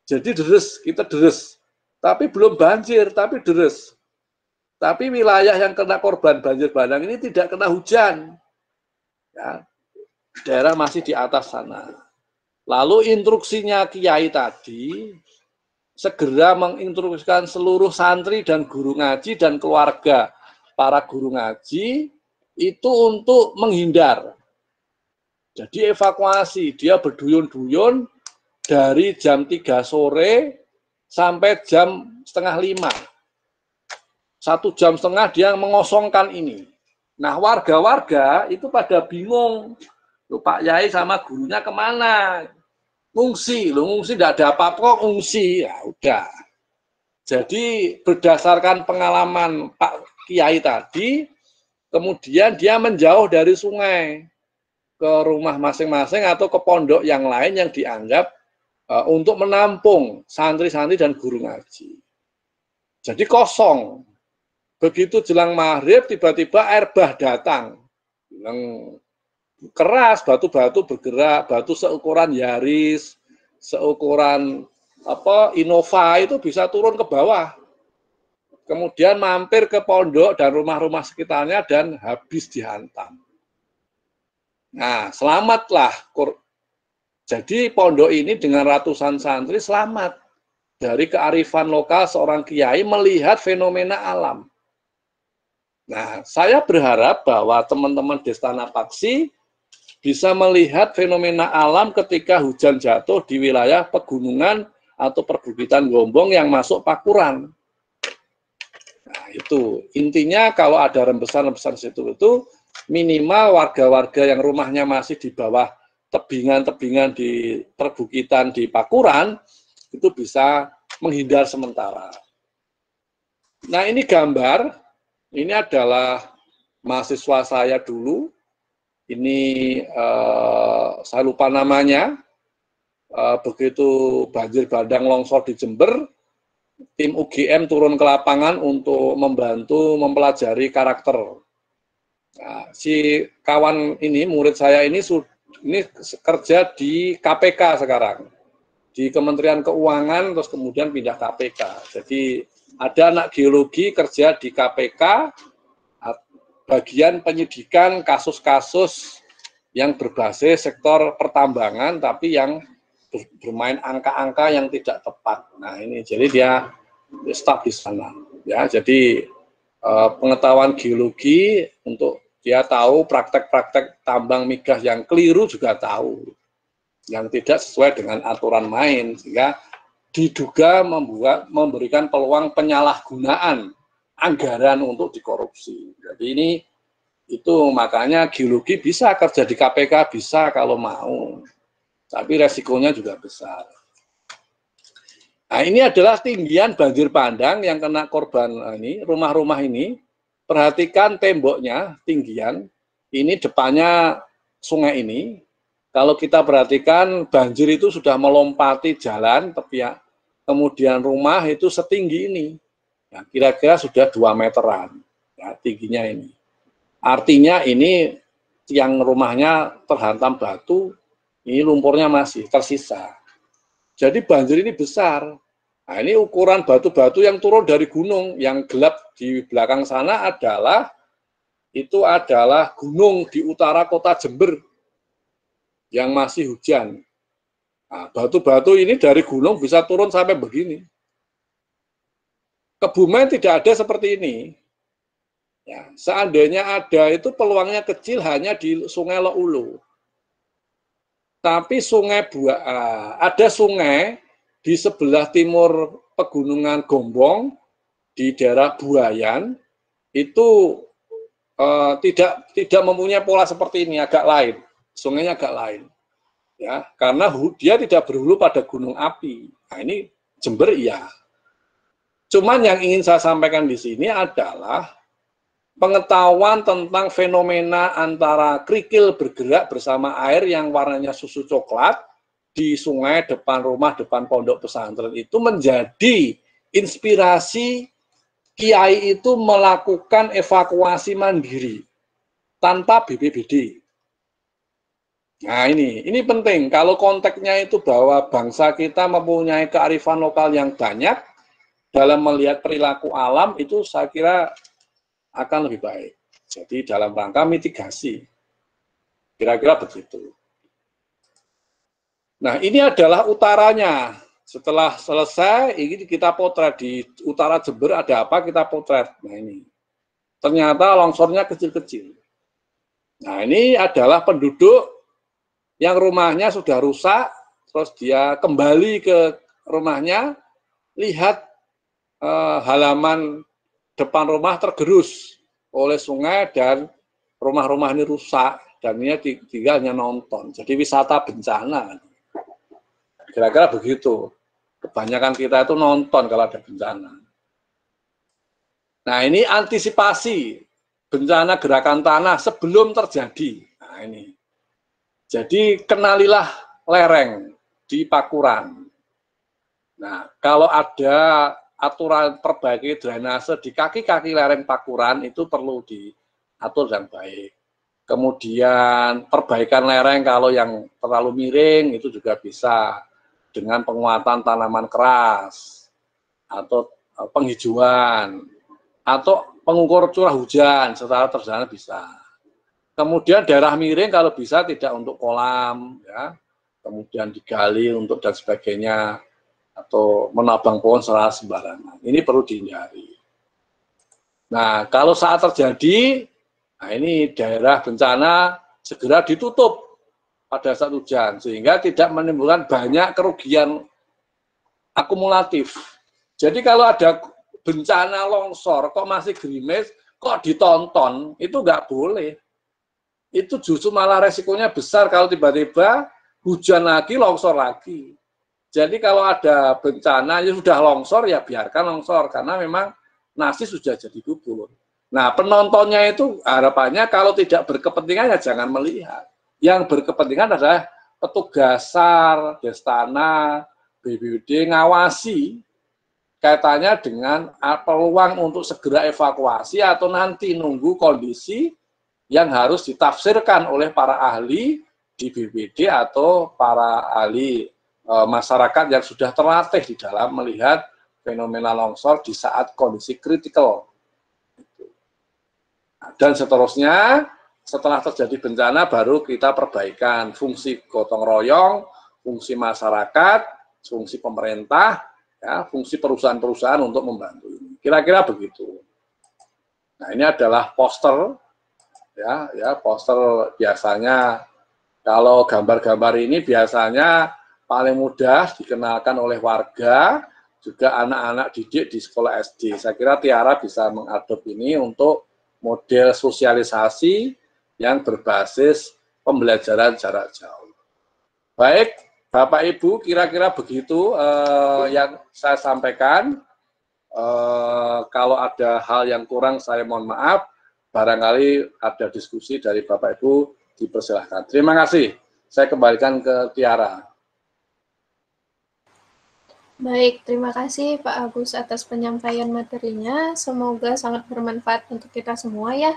Jadi deres, kita deres. Tapi belum banjir, tapi deres. Tapi wilayah yang kena korban banjir bandang ini tidak kena hujan. Ya, daerah masih di atas sana. Lalu instruksinya kiai tadi, segera menginstruksikan seluruh santri dan guru ngaji dan keluarga para guru ngaji itu untuk menghindar. Jadi evakuasi, dia berduyun-duyun dari jam 3 sore sampai jam 4:30. 1,5 jam dia mengosongkan ini. Nah warga-warga itu pada bingung, loh, Pak Yai sama gurunya kemana? Ngungsi, loh ngungsi tidak ada apa-apa kok ngungsi, ya udah. Jadi berdasarkan pengalaman Pak Kiai tadi, kemudian dia menjauh dari sungai ke rumah masing-masing atau ke pondok yang lain yang dianggap untuk menampung santri-santri dan guru ngaji. Jadi kosong. Begitu jelang maghrib, tiba-tiba air bah datang. Yang keras, batu-batu bergerak, batu seukuran Yaris, seukuran Innova itu bisa turun ke bawah. Kemudian mampir ke pondok dan rumah-rumah sekitarnya dan habis dihantam. Nah, selamatlah. Jadi pondok ini dengan ratusan santri selamat dari kearifan lokal seorang kiai melihat fenomena alam. Nah, saya berharap bahwa teman-teman Destana Paksi bisa melihat fenomena alam ketika hujan jatuh di wilayah pegunungan atau perbukitan Gombong yang masuk Pakuran. Nah, itu intinya kalau ada rembesan-rembesan situ itu minimal warga-warga yang rumahnya masih di bawah tebingan-tebingan di perbukitan di Pakuran itu bisa menghindar sementara. Nah, ini gambar. Ini adalah mahasiswa saya dulu. Ini saya lupa namanya. Begitu banjir bandang longsor di Jember, tim UGM turun ke lapangan untuk membantu mempelajari karakter Nah, si kawan ini, murid saya ini kerja di KPK sekarang, di Kementerian Keuangan, terus kemudian pindah KPK. Jadi ada anak geologi kerja di KPK, bagian penyidikan kasus-kasus yang berbasis sektor pertambangan, tapi yang bermain angka-angka yang tidak tepat. Nah ini, jadi dia staf di sana. Ya, jadi pengetahuan geologi untuk dia tahu praktek-praktek tambang migas yang keliru juga tahu, yang tidak sesuai dengan aturan main, sehingga diduga memberikan peluang penyalahgunaan anggaran untuk dikorupsi. Jadi ini itu makanya geologi bisa kerja di KPK, bisa kalau mau, tapi resikonya juga besar. Nah ini adalah tinggian banjir bandang yang kena korban ini, rumah-rumah ini. Perhatikan temboknya, tinggian, ini depannya sungai ini. Kalau kita perhatikan banjir itu sudah melompati jalan, tepian, kemudian rumah itu setinggi ini. Ya, kira-kira sudah 2 meteran, ya, tingginya ini. Artinya ini tiang rumahnya terhantam batu, ini lumpurnya masih tersisa. Jadi banjir ini besar. Nah ini ukuran batu-batu yang turun dari gunung, yang gelap di belakang sana adalah gunung di utara kota Jember yang masih hujan. Nah, batu-batu ini dari gunung bisa turun sampai begini. Kebumen tidak ada seperti ini. Ya, seandainya ada itu peluangnya kecil hanya di Sungai Loulo. Tapi ada sungai di sebelah timur Pegunungan Gombong di daerah Buayan itu tidak mempunyai pola seperti ini, agak lain, sungainya agak lain, ya karena dia tidak berhulu pada gunung api. Nah ini Jember iya. Cuman yang ingin saya sampaikan di sini adalah pengetahuan tentang fenomena antara kerikil bergerak bersama air yang warnanya susu coklat di sungai depan rumah, depan pondok pesantren itu menjadi inspirasi kiai itu melakukan evakuasi mandiri tanpa BPBD. Nah ini penting, kalau konteksnya itu bahwa bangsa kita mempunyai kearifan lokal yang banyak dalam melihat perilaku alam, itu saya kira akan lebih baik. Jadi dalam rangka mitigasi, kira-kira begitu. Nah ini adalah utaranya. Setelah selesai, ini kita potret di utara Jember ada apa, kita potret. Nah ini, ternyata longsornya kecil-kecil. Nah ini adalah penduduk yang rumahnya sudah rusak, terus dia kembali ke rumahnya, lihat halaman depan rumah tergerus oleh sungai dan rumah-rumah ini rusak, dan ini tinggalnya nonton. Jadi wisata bencana. Kira-kira begitu. Kebanyakan kita itu nonton kalau ada bencana. Nah ini antisipasi bencana gerakan tanah sebelum terjadi. Nah ini. Jadi kenalilah lereng di Pakuran. Nah kalau ada aturan perbaiki drainase di kaki-kaki lereng Pakuran itu perlu diatur dengan baik. Kemudian perbaikan lereng kalau yang terlalu miring itu juga bisa dengan penguatan tanaman keras atau penghijauan atau pengukur curah hujan secara sederhana bisa. Kemudian daerah miring kalau bisa tidak untuk kolam, ya, kemudian digali untuk dan sebagainya atau menabang pohon secara sembarangan. Ini perlu dihindari. Nah kalau saat terjadi, nah ini daerah bencana segera ditutup pada saat hujan, sehingga tidak menimbulkan banyak kerugian akumulatif. Jadi kalau ada bencana longsor, kok masih gerimis, kok ditonton, itu nggak boleh. Itu justru malah resikonya besar kalau tiba-tiba hujan lagi, longsor lagi. Jadi kalau ada bencana, ya sudah longsor, ya biarkan longsor, karena memang nasi sudah jadi bubur. Nah penontonnya itu harapannya kalau tidak berkepentingan, ya jangan melihat. Yang berkepentingan adalah petugas SAR, Destana, BPBD ngawasi kaitannya dengan peluang untuk segera evakuasi atau nanti nunggu kondisi yang harus ditafsirkan oleh para ahli di BPD atau para ahli masyarakat yang sudah terlatih di dalam melihat fenomena longsor di saat kondisi kritikal. Dan seterusnya, setelah terjadi bencana baru kita perbaikan fungsi gotong royong, fungsi masyarakat, fungsi pemerintah, ya, fungsi perusahaan-perusahaan untuk membantu ini. Kira-kira begitu. Nah, ini adalah poster, ya poster biasanya. Kalau gambar-gambar ini biasanya paling mudah dikenalkan oleh warga, juga anak-anak didik di sekolah SD. Saya kira Tiara bisa mengadop ini untuk model sosialisasi yang berbasis pembelajaran jarak jauh. Baik, Bapak Ibu, kira-kira begitu yang saya sampaikan. Kalau ada hal yang kurang, saya mohon maaf. Barangkali ada diskusi dari Bapak Ibu, dipersilahkan. Terima kasih. Saya kembalikan ke Tiara. Baik, terima kasih Pak Agus atas penyampaian materinya. Semoga sangat bermanfaat untuk kita semua ya.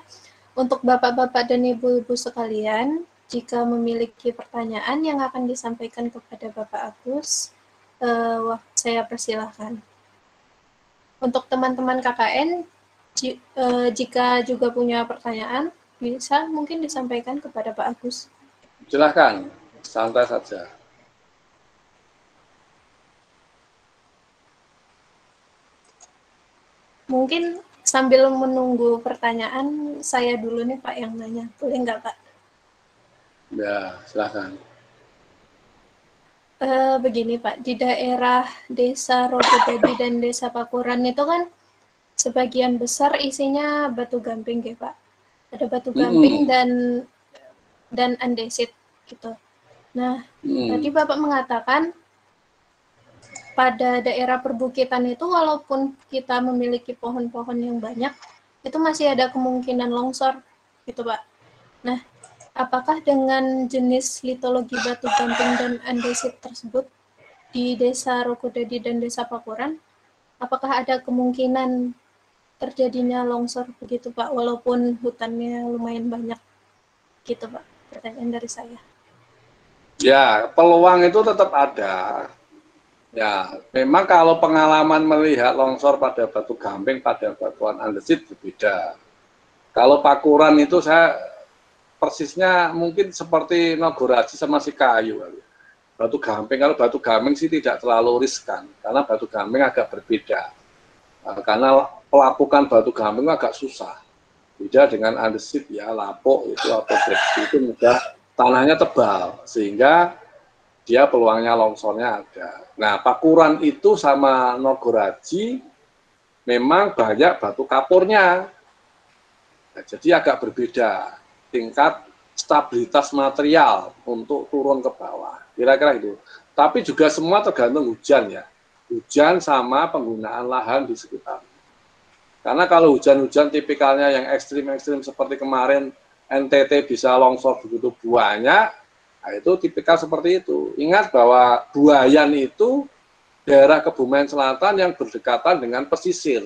Untuk Bapak-Bapak dan Ibu-Ibu sekalian, jika memiliki pertanyaan yang akan disampaikan kepada Bapak Agus, saya persilahkan. Untuk teman-teman KKN, jika juga punya pertanyaan, bisa mungkin disampaikan kepada Pak Agus. Silahkan, santai saja. Mungkin sambil menunggu pertanyaan, saya dulu nih Pak yang nanya. Boleh nggak Pak? Ya, silahkan. Begini Pak, di daerah Desa Rogodadi dan Desa Pakuran itu kan sebagian besar isinya batu gamping ya Pak. Ada batu gamping dan andesit gitu. Nah, tadi Bapak mengatakan pada daerah perbukitan itu walaupun kita memiliki pohon-pohon yang banyak, itu masih ada kemungkinan longsor gitu Pak. Nah, apakah dengan jenis litologi batu gamping dan andesit tersebut di Desa Rogodadi dan Desa Pakuran, apakah ada kemungkinan terjadinya longsor begitu Pak, walaupun hutannya lumayan banyak gitu Pak? Pertanyaan dari saya. Ya, peluang itu tetap ada. Ya, memang kalau pengalaman melihat longsor pada batu gamping, pada batuan andesit berbeda. Kalau Pakuran itu saya persisnya mungkin seperti Nogoraji sama Sikayu. Batu gamping, kalau batu gamping sih tidak terlalu riskan, karena batu gamping agak berbeda. Karena pelapukan batu gamping agak susah. Beda dengan andesit ya, lapuk itu atau besi itu mudah, tanahnya tebal, sehingga dia peluangnya longsornya ada. Nah, Pakuran itu sama Nogoraji memang banyak batu kapurnya. Nah, jadi agak berbeda tingkat stabilitas material untuk turun ke bawah. Kira-kira itu. Tapi juga semua tergantung hujan ya. Hujan sama penggunaan lahan di sekitar. Karena kalau hujan-hujan tipikalnya yang ekstrim-ekstrim seperti kemarin NTT bisa longsor begitu banyak, nah itu tipikal seperti itu. Ingat bahwa Buayan itu daerah Kebumen Selatan yang berdekatan dengan pesisir.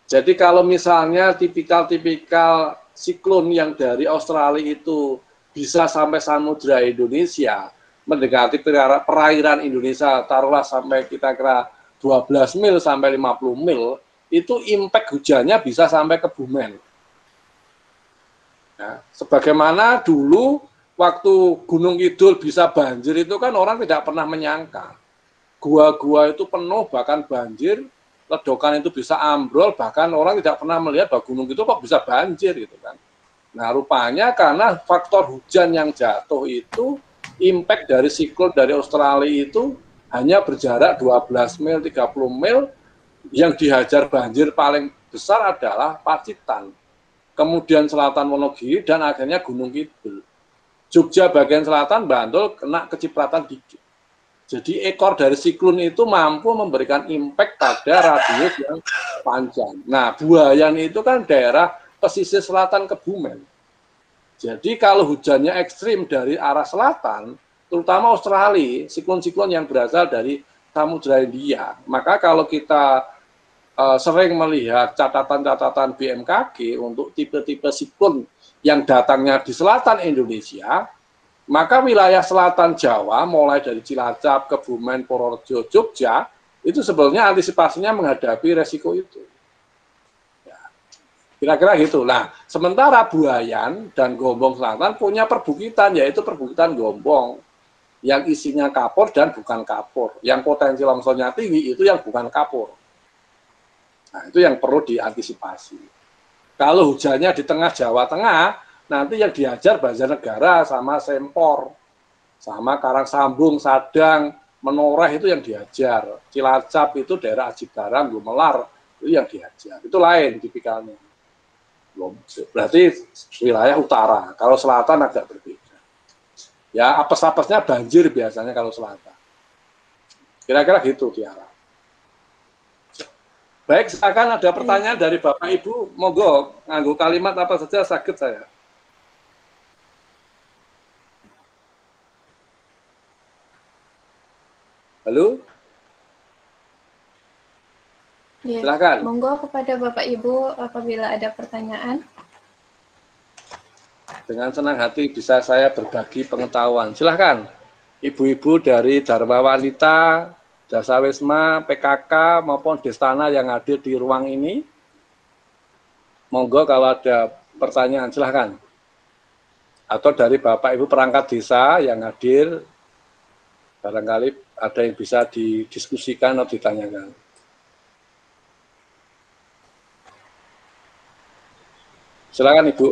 Jadi kalau misalnya tipikal-tipikal siklon yang dari Australia itu bisa sampai samudra Indonesia, mendekati perairan Indonesia, taruhlah sampai kita kira 12 mil sampai 50 mil, itu impact hujannya bisa sampai Kebumen. Ya, sebagaimana dulu waktu Gunung Kidul bisa banjir itu kan orang tidak pernah menyangka. Gua-gua itu penuh bahkan banjir, ledokan itu bisa ambrol, bahkan orang tidak pernah melihat bahwa gunung itu kok bisa banjir gitu kan. Nah, rupanya karena faktor hujan yang jatuh itu, impact dari siklon dari Australia itu hanya berjarak 12 mil, 30 mil, yang dihajar banjir paling besar adalah Pacitan, kemudian selatan Wonogiri, dan akhirnya Gunung Kidul. Jogja bagian selatan, Bantul kena kecipratan dikit. Jadi ekor dari siklon itu mampu memberikan impact pada radius yang panjang. Nah, Buayan itu kan daerah pesisir selatan Kebumen. Jadi kalau hujannya ekstrim dari arah selatan, terutama Australia, siklon-siklon yang berasal dari Samudra Hindia, maka kalau kita sering melihat catatan-catatan BMKG untuk tipe-tipe siklon yang datangnya di selatan Indonesia, maka wilayah selatan Jawa, mulai dari Cilacap, Kebumen, Purworejo, Jogja, itu sebenarnya antisipasinya menghadapi resiko itu. Ya, kira-kira gitu. Nah, sementara Buayan dan Gombong Selatan punya perbukitan, yaitu perbukitan Gombong, yang isinya kapur dan bukan kapur. Yang potensi longsornya tinggi itu yang bukan kapur. Nah, itu yang perlu diantisipasi. Kalau hujannya di tengah Jawa Tengah, nanti yang diajar Banjarnegara sama Sempor, sama Karangsambung, Sadang, Menoreh itu yang diajar. Cilacap itu daerah Aji Barang, Gumelar, itu yang diajar. Itu lain tipikalnya. Berarti wilayah utara. Kalau selatan agak berbeda. Ya, apes-apesnya banjir biasanya kalau selatan. Kira-kira gitu Tiara. Baik, silakan ada pertanyaan dari Bapak Ibu. Monggo, nganggo kalimat apa saja sakit saya. Halo? Ya, silakan. Monggo kepada Bapak Ibu apabila ada pertanyaan. Dengan senang hati bisa saya berbagi pengetahuan. Silakan. Ibu-ibu dari Dharma Wanita, Dasawisma, PKK maupun Destana yang hadir di ruang ini. Monggo kalau ada pertanyaan silahkan. Atau dari Bapak Ibu perangkat desa yang hadir, barangkali ada yang bisa didiskusikan atau ditanyakan. Silakan Ibu.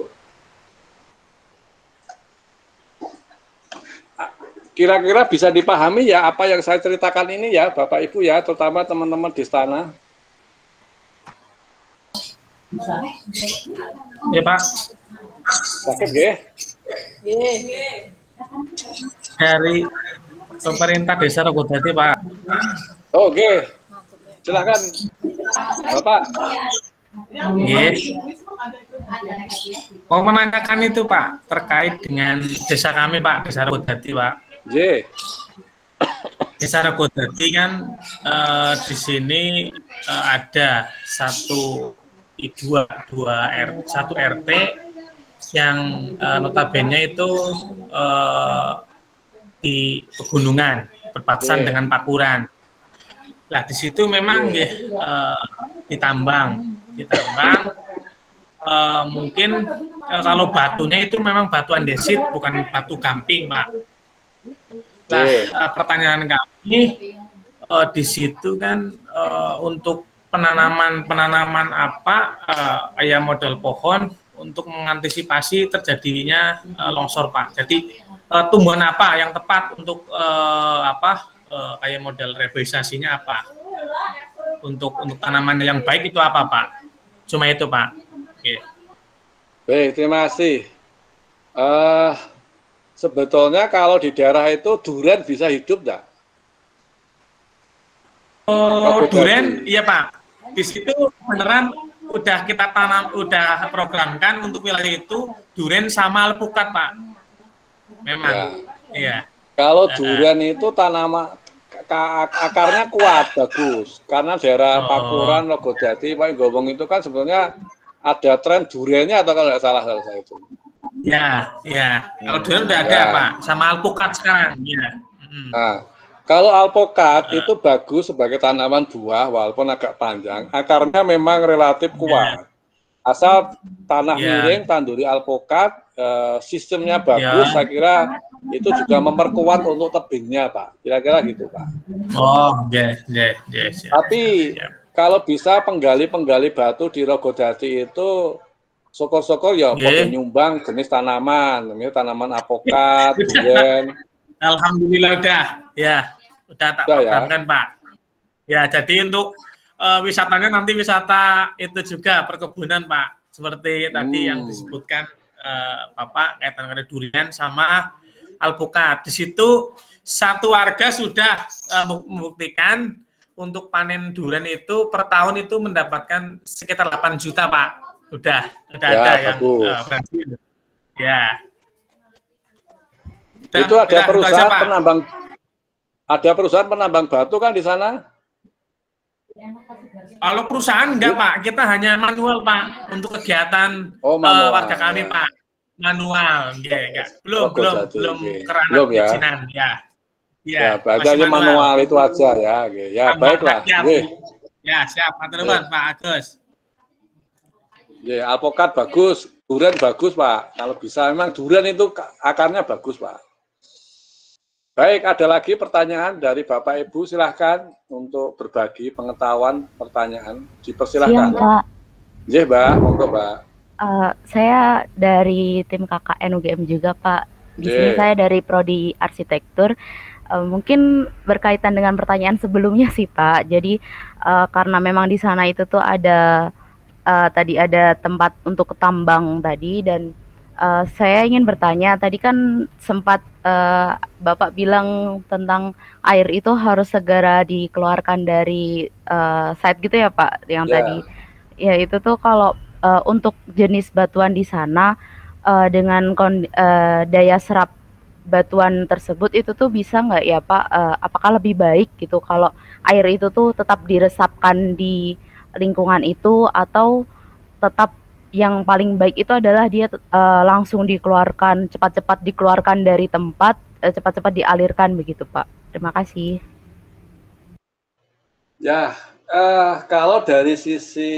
Kira-kira bisa dipahami ya apa yang saya ceritakan ini ya Bapak Ibu ya, terutama teman-teman di istana. Ya Pak. Sakit nggih? Dari pemerintah desa Rogodadi Pak. Oke. Silakan Bapak. Nggih. Mau menanyakan itu Pak terkait dengan desa kami Pak, Desa Rogodadi Pak. Nggih. Desa Rogodadi kan di sini ada satu RT yang notabene itu di pegunungan berbatasan dengan Pakuran. Nah di situ memang ditambang mungkin kalau batunya itu memang batu andesit bukan batu gamping Pak. Nah pertanyaan kami di situ kan untuk penanaman apa kayak model pohon untuk mengantisipasi terjadinya longsor Pak. Jadi tumbuhan apa yang tepat untuk kayak model reboisasinya apa? Untuk tanaman yang baik itu apa Pak? Cuma itu Pak. Oke. Baik, terima kasih. Sebetulnya kalau di daerah itu durian bisa hidup enggak? Durian, iya Pak. Di situ beneran udah kita tanam, udah programkan untuk wilayah itu durian sama alpukat Pak. Memang, iya. Kalau durian itu tanaman akarnya kuat, bagus. Karena daerah Pakuran, Rogodadi, Pak Gombong itu kan sebenarnya ada tren duriannya atau kalau nggak salah saya itu. Ya. Kalau durian udah ada Pak, sama alpukat sekarang. Ya. Nah, kalau alpukat itu bagus sebagai tanaman buah, walaupun agak panjang. Akarnya memang relatif kuat. Asal tanah miring, tanduri alpukat, sistemnya bagus, saya kira itu juga memperkuat untuk tebingnya, Pak. Kira-kira gitu, Pak. Yes. Tapi kalau bisa penggali-penggali batu di Rogodadi itu syukur-syukur ya boleh nyumbang jenis tanaman, namanya tanaman alpukat, durian. Alhamdulillah udah tak programkan Pak. Ya, jadi untuk wisatanya nanti wisata itu juga perkebunan Pak, seperti tadi yang disebutkan Bapak kaitan dengan durian sama alpukat. Di situ satu warga sudah membuktikan untuk panen durian itu per tahun itu mendapatkan sekitar 8 juta Pak. Udah ada yang berhasil. Ya. Itu ada perusahaan penambang batu kan di sana? Kalau perusahaan enggak Pak, kita hanya manual Pak untuk kegiatan warga kami Pak, manual, enggak. Belum kerana perizinan ya. Ya, berarti aja manual itu aja ya. Ya, baiklah. Ya, siap. Pak Agus. Ya, alpukat bagus, durian bagus Pak. Kalau bisa memang durian itu akarnya bagus Pak. Baik, ada lagi pertanyaan dari Bapak Ibu, silahkan untuk berbagi pengetahuan pertanyaan. Dipersilahkan. Siang, Pak. Iya, Mbak, monggo, Mbak. Saya dari tim KKN UGM juga, Pak. Di sini saya dari Prodi Arsitektur. Mungkin berkaitan dengan pertanyaan sebelumnya sih, Pak. Jadi karena memang di sana itu tuh ada tadi ada tempat untuk tambang tadi, dan saya ingin bertanya, tadi kan sempat Bapak bilang tentang air itu harus segera dikeluarkan dari site gitu ya Pak, yang tadi. Ya itu tuh kalau untuk jenis batuan di sana dengan daya serap batuan tersebut itu tuh bisa nggak ya Pak, apakah lebih baik gitu kalau air itu tuh tetap diresapkan di lingkungan itu, atau tetap yang paling baik itu adalah dia langsung dikeluarkan, cepat-cepat dikeluarkan dari tempat, cepat-cepat dialirkan begitu Pak. Terima kasih. Ya, kalau dari sisi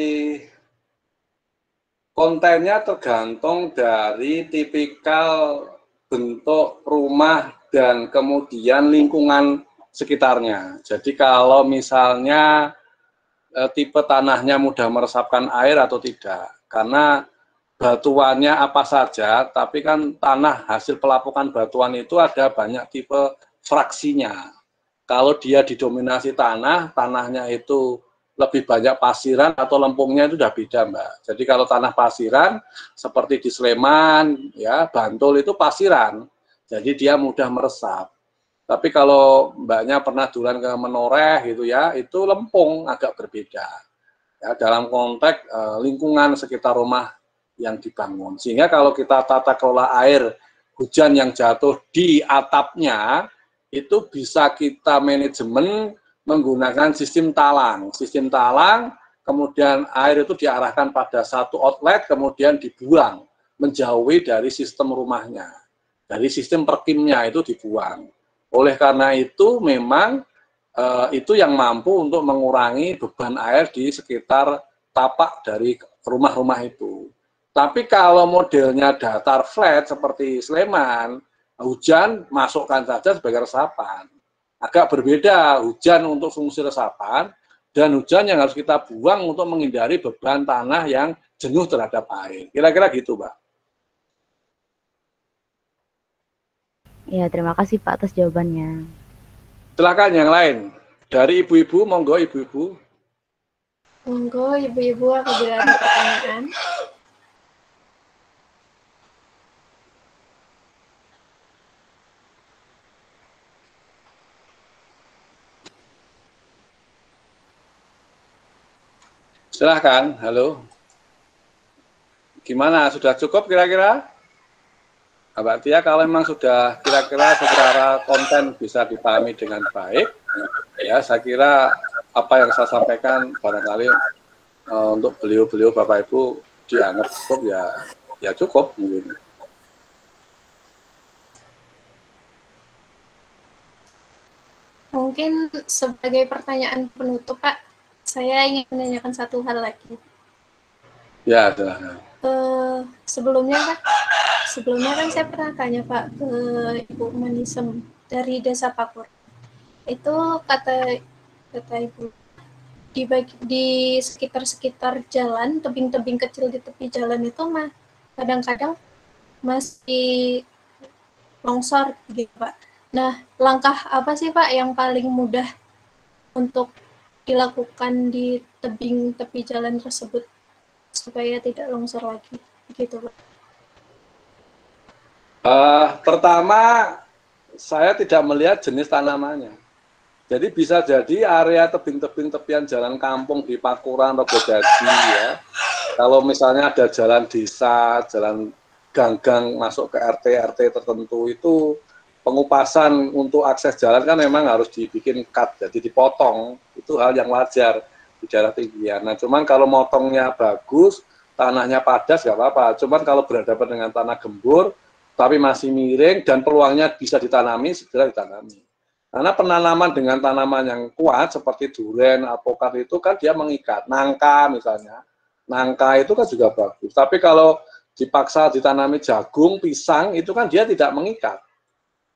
kontennya tergantung dari tipikal bentuk rumah dan kemudian lingkungan sekitarnya. Jadi kalau misalnya tipe tanahnya mudah meresapkan air atau tidak, karena batuannya apa saja, tapi kan tanah hasil pelapukan batuan itu ada banyak tipe fraksinya. Kalau dia didominasi tanahnya itu lebih banyak pasiran atau lempungnya itu sudah beda Mbak. Jadi kalau tanah pasiran seperti di Sleman, ya Bantul itu pasiran, jadi dia mudah meresap. Tapi kalau Mbaknya pernah duluan ke Menoreh gitu ya, itu lempung, agak berbeda. Ya, dalam konteks lingkungan sekitar rumah yang dibangun. Sehingga kalau kita tata kelola air hujan yang jatuh di atapnya, itu bisa kita manajemen menggunakan sistem talang. Sistem talang, kemudian air itu diarahkan pada satu outlet, kemudian dibuang, menjauhi dari sistem rumahnya. Dari sistem perkimnya itu dibuang. Oleh karena itu memang itu yang mampu untuk mengurangi beban air di sekitar tapak dari rumah-rumah itu. Tapi kalau modelnya datar flat seperti Sleman, hujan masukkan saja sebagai resapan. Agak berbeda hujan untuk fungsi resapan dan hujan yang harus kita buang untuk menghindari beban tanah yang jenuh terhadap air. Kira-kira gitu, Mbak. Ya, terima kasih Pak atas jawabannya. Silakan yang lain. Dari ibu-ibu, monggo ibu-ibu. Monggo ibu-ibu apabila ada pertanyaan. Silahkan, halo. Gimana, sudah cukup kira-kira? Mbak Tia, kalau memang sudah kira-kira secara konten bisa dipahami dengan baik, ya saya kira apa yang saya sampaikan barangkali untuk beliau-beliau Bapak Ibu dianggap cukup, ya cukup mungkin. Mungkin sebagai pertanyaan penutup Pak, saya ingin menanyakan satu hal lagi. Ya, silahkan. Sebelumnya kan saya pernah tanya Pak ke Ibu Manisem dari Desa Pakur. Itu kata Ibu di sekitar jalan, tebing-tebing kecil di tepi jalan itu kadang-kadang masih longsor gitu Pak. Nah, langkah apa sih Pak yang paling mudah untuk dilakukan di tebing tepi jalan tersebut supaya tidak longsor lagi gitu Pak? Pertama, saya tidak melihat jenis tanamannya. Jadi bisa jadi area tebing-tebing tepian jalan kampung di Pakuran, Regojadi ya. Kalau misalnya ada jalan desa, jalan gang-gang masuk ke RT tertentu itu pengupasan untuk akses jalan kan memang harus dibikin cut, jadi dipotong. Itu hal yang wajar. di daerah tinggian. Nah, cuman kalau motongnya bagus, tanahnya padas nggak apa-apa. Cuman kalau berhadapan dengan tanah gembur, tapi masih miring dan peluangnya bisa ditanami, segera ditanami. Karena penanaman dengan tanaman yang kuat seperti duren, alpukat itu kan dia mengikat. Nangka misalnya, nangka itu kan juga bagus. Tapi kalau dipaksa ditanami jagung, pisang, itu kan dia tidak mengikat.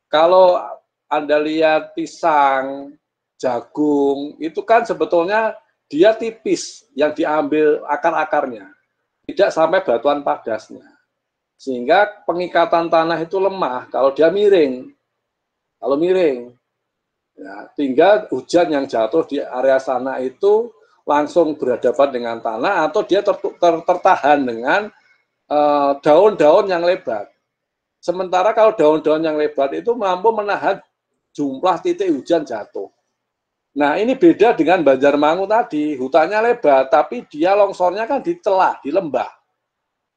Kalau Anda lihat pisang, jagung, itu kan sebetulnya dia tipis yang diambil akar-akarnya. Tidak sampai batuan padasnya. Sehingga pengikatan tanah itu lemah kalau dia miring. Kalau miring, ya, tinggal hujan yang jatuh di area sana itu langsung berhadapan dengan tanah atau dia tertahan dengan daun-daun yang lebat. Sementara kalau daun-daun yang lebat itu mampu menahan jumlah titik hujan jatuh. Nah, ini beda dengan Banjarmangu tadi, hutannya lebat, tapi dia longsornya kan di celah, di lembah.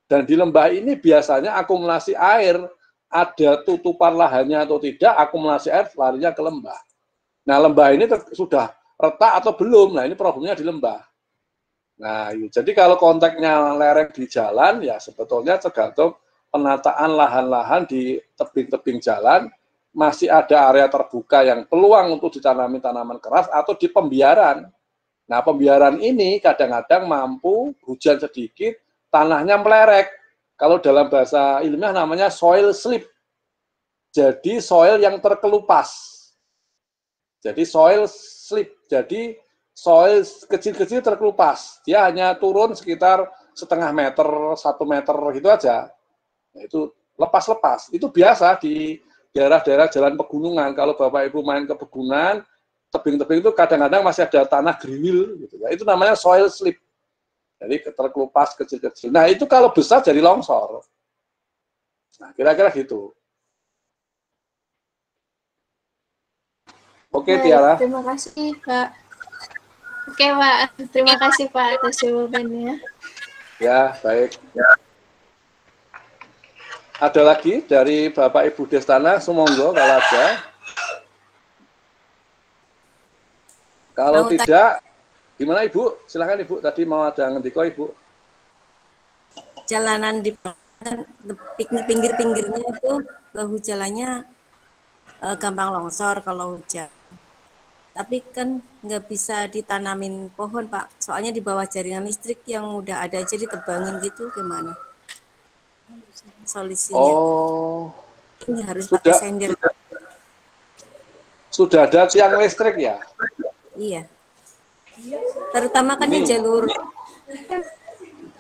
Dan di lembah ini biasanya akumulasi air, ada tutupan lahannya atau tidak, akumulasi air larinya ke lembah. Nah, lembah ini sudah retak atau belum, nah ini problemnya di lembah. Nah, jadi kalau konteksnya lereng di jalan, ya sebetulnya tergantung penataan lahan-lahan di tebing-tebing jalan, masih ada area terbuka yang peluang untuk ditanami tanaman keras atau di pembiaran. Nah, pembiaran ini kadang-kadang mampu hujan sedikit, tanahnya melerek. Kalau dalam bahasa ilmiah namanya soil slip. Jadi soil yang terkelupas. Jadi soil slip. Jadi soil kecil-kecil terkelupas. Dia hanya turun sekitar setengah meter, 1 meter gitu aja. Nah, itu lepas-lepas. Itu biasa di daerah-daerah jalan pegunungan. Kalau Bapak Ibu main ke pegunungan, tebing-tebing itu kadang-kadang masih ada tanah geriwil gitu ya. Itu namanya soil slip. Jadi terkelupas kecil-kecil. Nah, itu kalau besar jadi longsor. Nah, kira-kira gitu. Oke, Baik, Tiara. terima kasih, Pak. Oke, Pak. Terima kasih, Pak, atas jawabannya. Ya, baik. Ada lagi dari Bapak Ibu Destana, sumonggo kalau ada. Kalau tidak, gimana Ibu? Silakan Ibu. Tadi mau ada ngendiko Ibu. Jalanan di pinggir-pinggirnya itu bahu jalannya gampang longsor kalau hujan. Tapi kan nggak bisa ditanamin pohon, Pak. Soalnya di bawah jaringan listrik yang udah ada aja ditebangin gitu, gimana solusinya? Oh, Ini harus pakai sender. Sudah ada tiang listrik ya? Iya. Terutama kan di jalur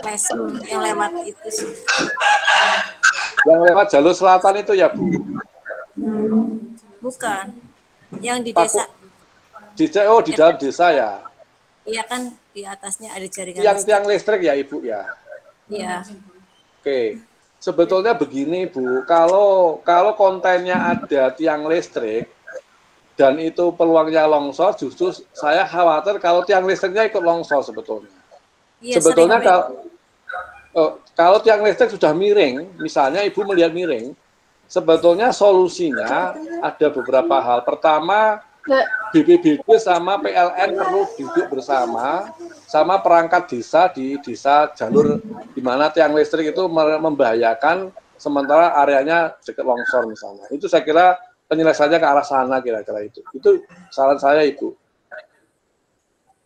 Lesem yang lewat itu sih. Yang lewat jalur selatan itu ya, Bu? Bukan. Yang di desa. Di dalam desa ya? Iya kan, di atasnya ada jaringan Tiang-tiang listrik ya, Ibu ya? Iya. Oke. Sebetulnya begini, Bu. Kalau kontennya ada tiang listrik, dan itu peluangnya longsor, justru saya khawatir kalau tiang listriknya ikut longsor sebetulnya. Iya, sebetulnya kalau tiang listrik sudah miring, misalnya Ibu melihat miring, sebetulnya solusinya ada beberapa hal. Pertama, BPBD sama PLN perlu duduk bersama, sama perangkat desa di desa jalur di mana tiang listrik itu membahayakan, sementara areanya dekat longsor misalnya. Itu saya kira penyelesaiannya ke arah sana kira-kira itu. Itu saran saya, Ibu.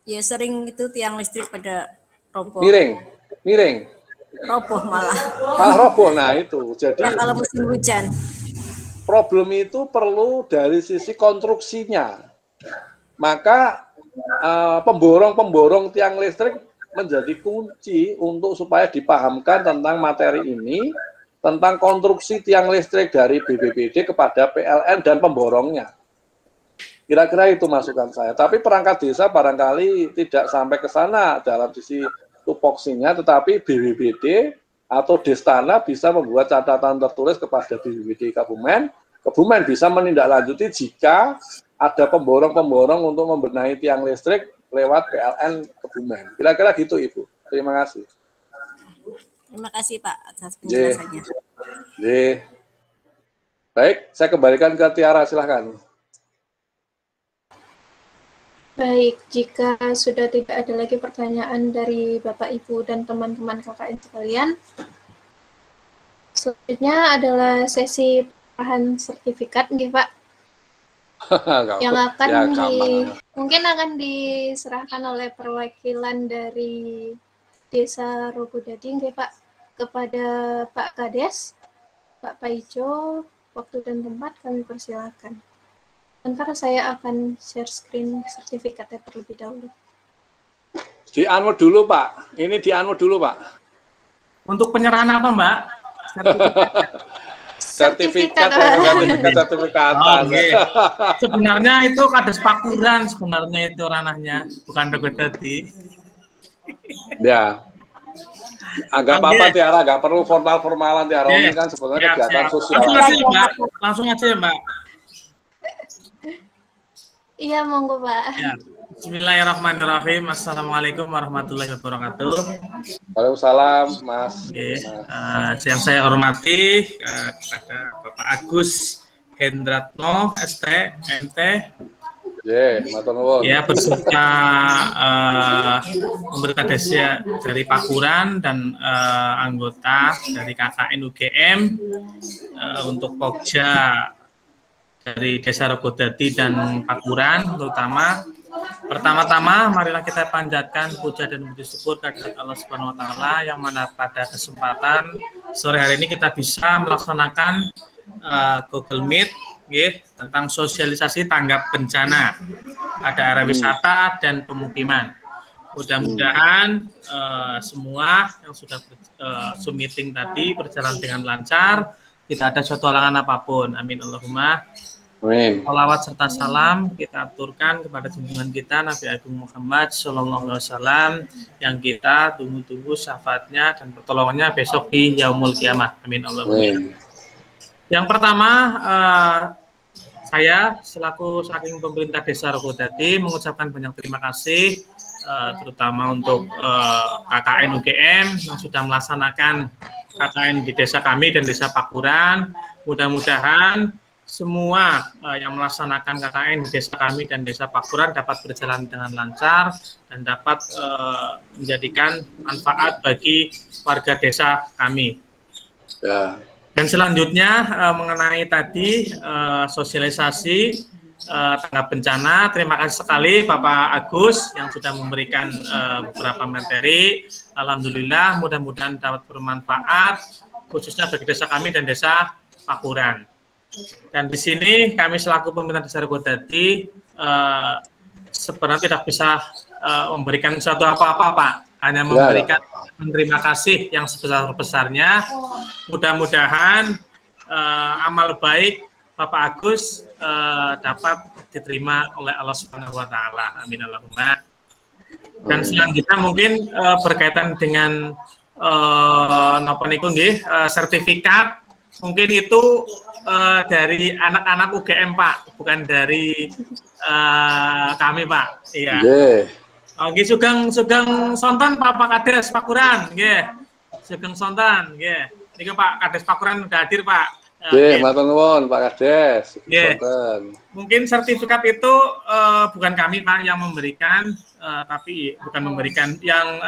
Ya sering itu tiang listrik pada roboh. Miring. Roboh malah. Malah roboh, nah itu. Jadi ya, kalau musim hujan. Problem itu perlu dari sisi konstruksinya. Maka pemborong-pemborong tiang listrik menjadi kunci untuk supaya dipahamkan tentang materi ini, tentang konstruksi tiang listrik dari BPBD kepada PLN dan pemborongnya. Kira-kira itu masukan saya. Tapi perangkat desa barangkali tidak sampai ke sana dalam sisi tupoksinya, tetapi BPBD atau Destana bisa membuat catatan tertulis kepada BPBD Kebumen. Kebumen bisa menindaklanjuti jika ada pemborong-pemborong untuk membenahi tiang listrik lewat PLN Kebumen. Kira-kira gitu, Ibu. Terima kasih. Terima kasih, Pak, atas penjelasannya. Baik, saya kembalikan ke Tiara, silahkan. Baik, jika sudah tidak ada lagi pertanyaan dari Bapak, Ibu, dan teman-teman KKN sekalian, selanjutnya adalah sesi perahan sertifikat, nggih, Pak, yang akan mungkin akan diserahkan oleh perwakilan dari Desa Rogodadi, nggih, Pak, kepada Pak Kades, Pak Paijo. Waktu dan tempat kami persilakan. Sebentar saya akan share screen sertifikatnya terlebih dahulu. Di-unmute dulu, Pak. Ini di-unmute dulu, Pak. Untuk penyerahan apa, Mbak? Sertifikat. Okay. Sebenarnya itu Kades Pakuran, sebenarnya itu ranahnya, bukan Rogodadi. Ya. Agak apa-apa Tiara, nggak perlu formal-formalan Tiara. Ini kan sebenarnya kegiatan sosial. Langsung aja ya, Mbak. Iya, monggo, Pak. Ya. Bismillahirrahmanirrahim. Assalamualaikum warahmatullahi wabarakatuh. Waalaikumsalam, Mas. Yang saya hormati kepada Bapak Agus Hendratno, ST, MT. Ya, beserta pemerintah desa dari Pakuran dan anggota dari KKN UGM untuk Pokja dari Desa Rogodadi dan Pakuran terutama. Pertama-tama marilah kita panjatkan puja dan puji syukur kehadirat Allah Subhanahu wa taala yang mana pada kesempatan sore hari ini kita bisa melaksanakan Google Meet tentang sosialisasi tanggap bencana pada area wisata dan pemukiman. Mudah-mudahan semua yang sudah Zoom meeting tadi berjalan dengan lancar, tidak ada suatu halangan apapun. Amin Allahumma. Amin. Salawat serta salam kita aturkan kepada junjungan kita Nabi Agung Muhammad Sallallahu Alaihi Wasallam yang kita tunggu-tunggu syafaatnya dan pertolongannya besok di Yaumul Qiyamah. Amin Allahumma. Yang pertama, saya selaku saking pemerintah Desa Rogodadi mengucapkan banyak terima kasih, terutama untuk KKN UGM yang sudah melaksanakan KKN di desa kami dan Desa Pakuran. Mudah-mudahan semua yang melaksanakan KKN di desa kami dan Desa Pakuran dapat berjalan dengan lancar dan dapat menjadikan manfaat bagi warga desa kami. Ya. Dan selanjutnya mengenai tadi sosialisasi tanggap bencana, terima kasih sekali Bapak Agus yang sudah memberikan beberapa materi. Alhamdulillah, mudah-mudahan dapat bermanfaat khususnya bagi desa kami dan Desa Pakuran. Dan di sini kami selaku pemerintah Desa Rogodadi sebenarnya tidak bisa memberikan sesuatu apa-apa, Pak. Hanya memberikan menerima kasih yang sebesar-besarnya. Mudah-mudahan amal baik Bapak Agus dapat diterima oleh Allah Subhanahu wa taala. Amin Allahumma. Dan selanjutnya mungkin berkaitan dengan sertifikat, mungkin itu dari anak-anak UGM, Pak, bukan dari kami, Pak. Iya. Oke, sugeng sonten Pak Kades Pakuran, nggih. Sugeng sonten, nggih. Niki Pak Kades Pakuran sudah hadir, Pak. Nggih, matur nuwun Pak Kades. Mungkin sertifikat itu bukan kami, Pak, yang memberikan, tapi bukan memberikan yang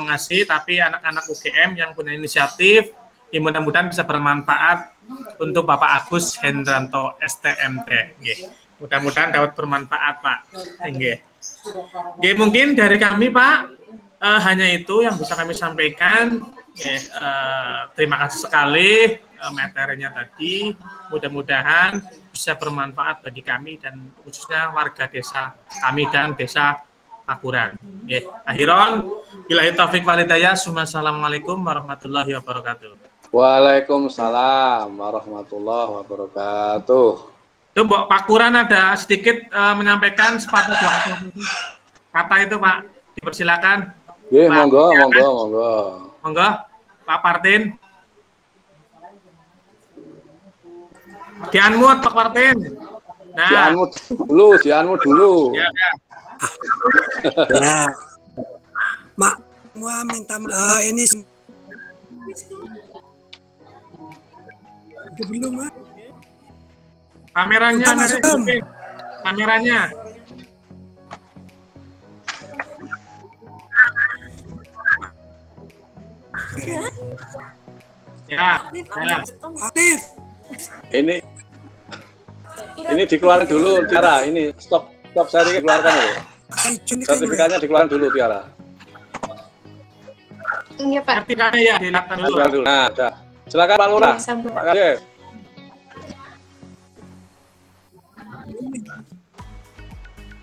mengasih, tapi anak-anak UGM yang punya inisiatif. Mudah-mudahan bisa bermanfaat untuk Bapak Agus Hendranto STMT. Nggih. Mudah-mudahan dapat bermanfaat, Pak. Nggih. Oke, mungkin dari kami, Pak, hanya itu yang bisa kami sampaikan. Terima kasih sekali materinya tadi. Mudah-mudahan bisa bermanfaat bagi kami dan khususnya warga desa kami dan Desa Pakuran. Akhiran, billahi taufiq wal hidayah. Assalamualaikum warahmatullahi wabarakatuh. Waalaikumsalam warahmatullahi wabarakatuh. Itu Mbak Pakuran ada sedikit menyampaikan sepatah kata itu, Pak. Dipersilakan. Iya, monggo. Monggo, Pak Partin. Di-unmute, Pak Partin. Nah, di-unmute dulu. Ya. Ya. Mak, gua minta ini belum, Mak. Kameranya. Ya. Aktif. Ini dikeluarkan dulu, Tiara. Ini stop sharing dikeluarkan ya. Sertifikatnya dikeluarkan dulu, Tiara. Iya Pak. Sertifikatnya ya dilakukan dulu. Nah, udah. Silakan Pak Lurah. Pak Kades.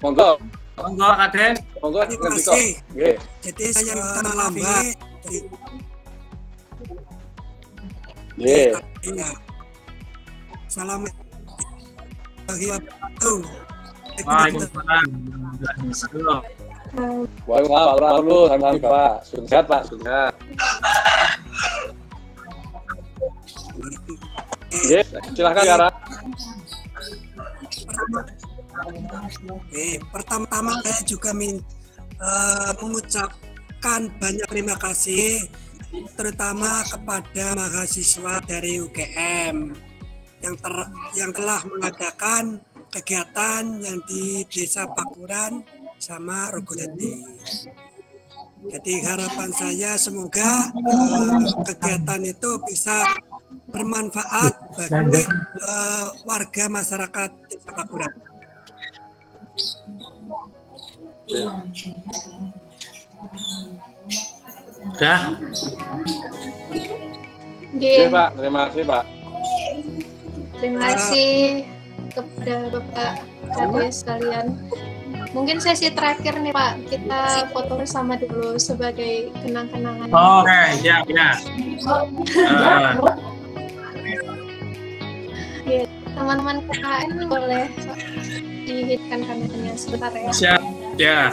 Monggo. Monggo Kades. Monggo. Terima kasih. Jadi saya minta lambat. Salam. Waalaikumsalam. Waalaikumsalam. Pak. Sudah, Pak. Sudah. Silakan Tiara. Pertama-tama saya juga mengucapkan banyak terima kasih terutama kepada mahasiswa dari UGM yang telah mengadakan kegiatan yang di Desa Pakuran sama Rogodadi. Jadi harapan saya semoga kegiatan itu bisa bermanfaat bagi warga masyarakat Desa Pakuran. Sudah. Oke, Pak. Terima kasih, Pak. Terima kasih kepada Bapak Kades sekalian. Mungkin sesi terakhir nih Pak, kita foto bersama dulu sebagai kenang-kenangan. Oke, ya. Ya, teman-teman KKN boleh dihidupkan kameranya sebentar ya. Siap, ya.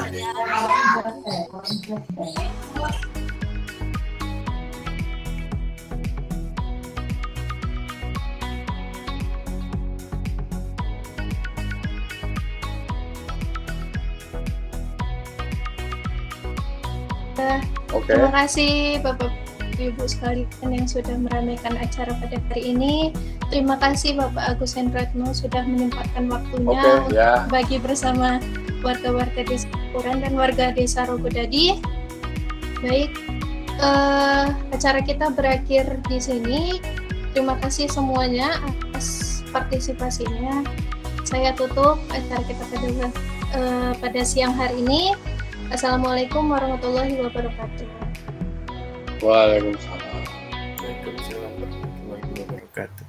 Terima kasih Bapak Ibu sekalian yang sudah meramaikan acara pada hari ini. Terima kasih Bapak Agus Hendratno sudah menyempatkan waktunya bagi bersama warga-warga Desa Pakuran dan warga Desa Rogodadi. Baik, acara kita berakhir di sini. Terima kasih semuanya atas partisipasinya. Saya tutup acara kita pada siang hari ini. Assalamualaikum warahmatullahi wabarakatuh. Waalaikumsalam. Waalaikumsalam warahmatullahi wabarakatuh.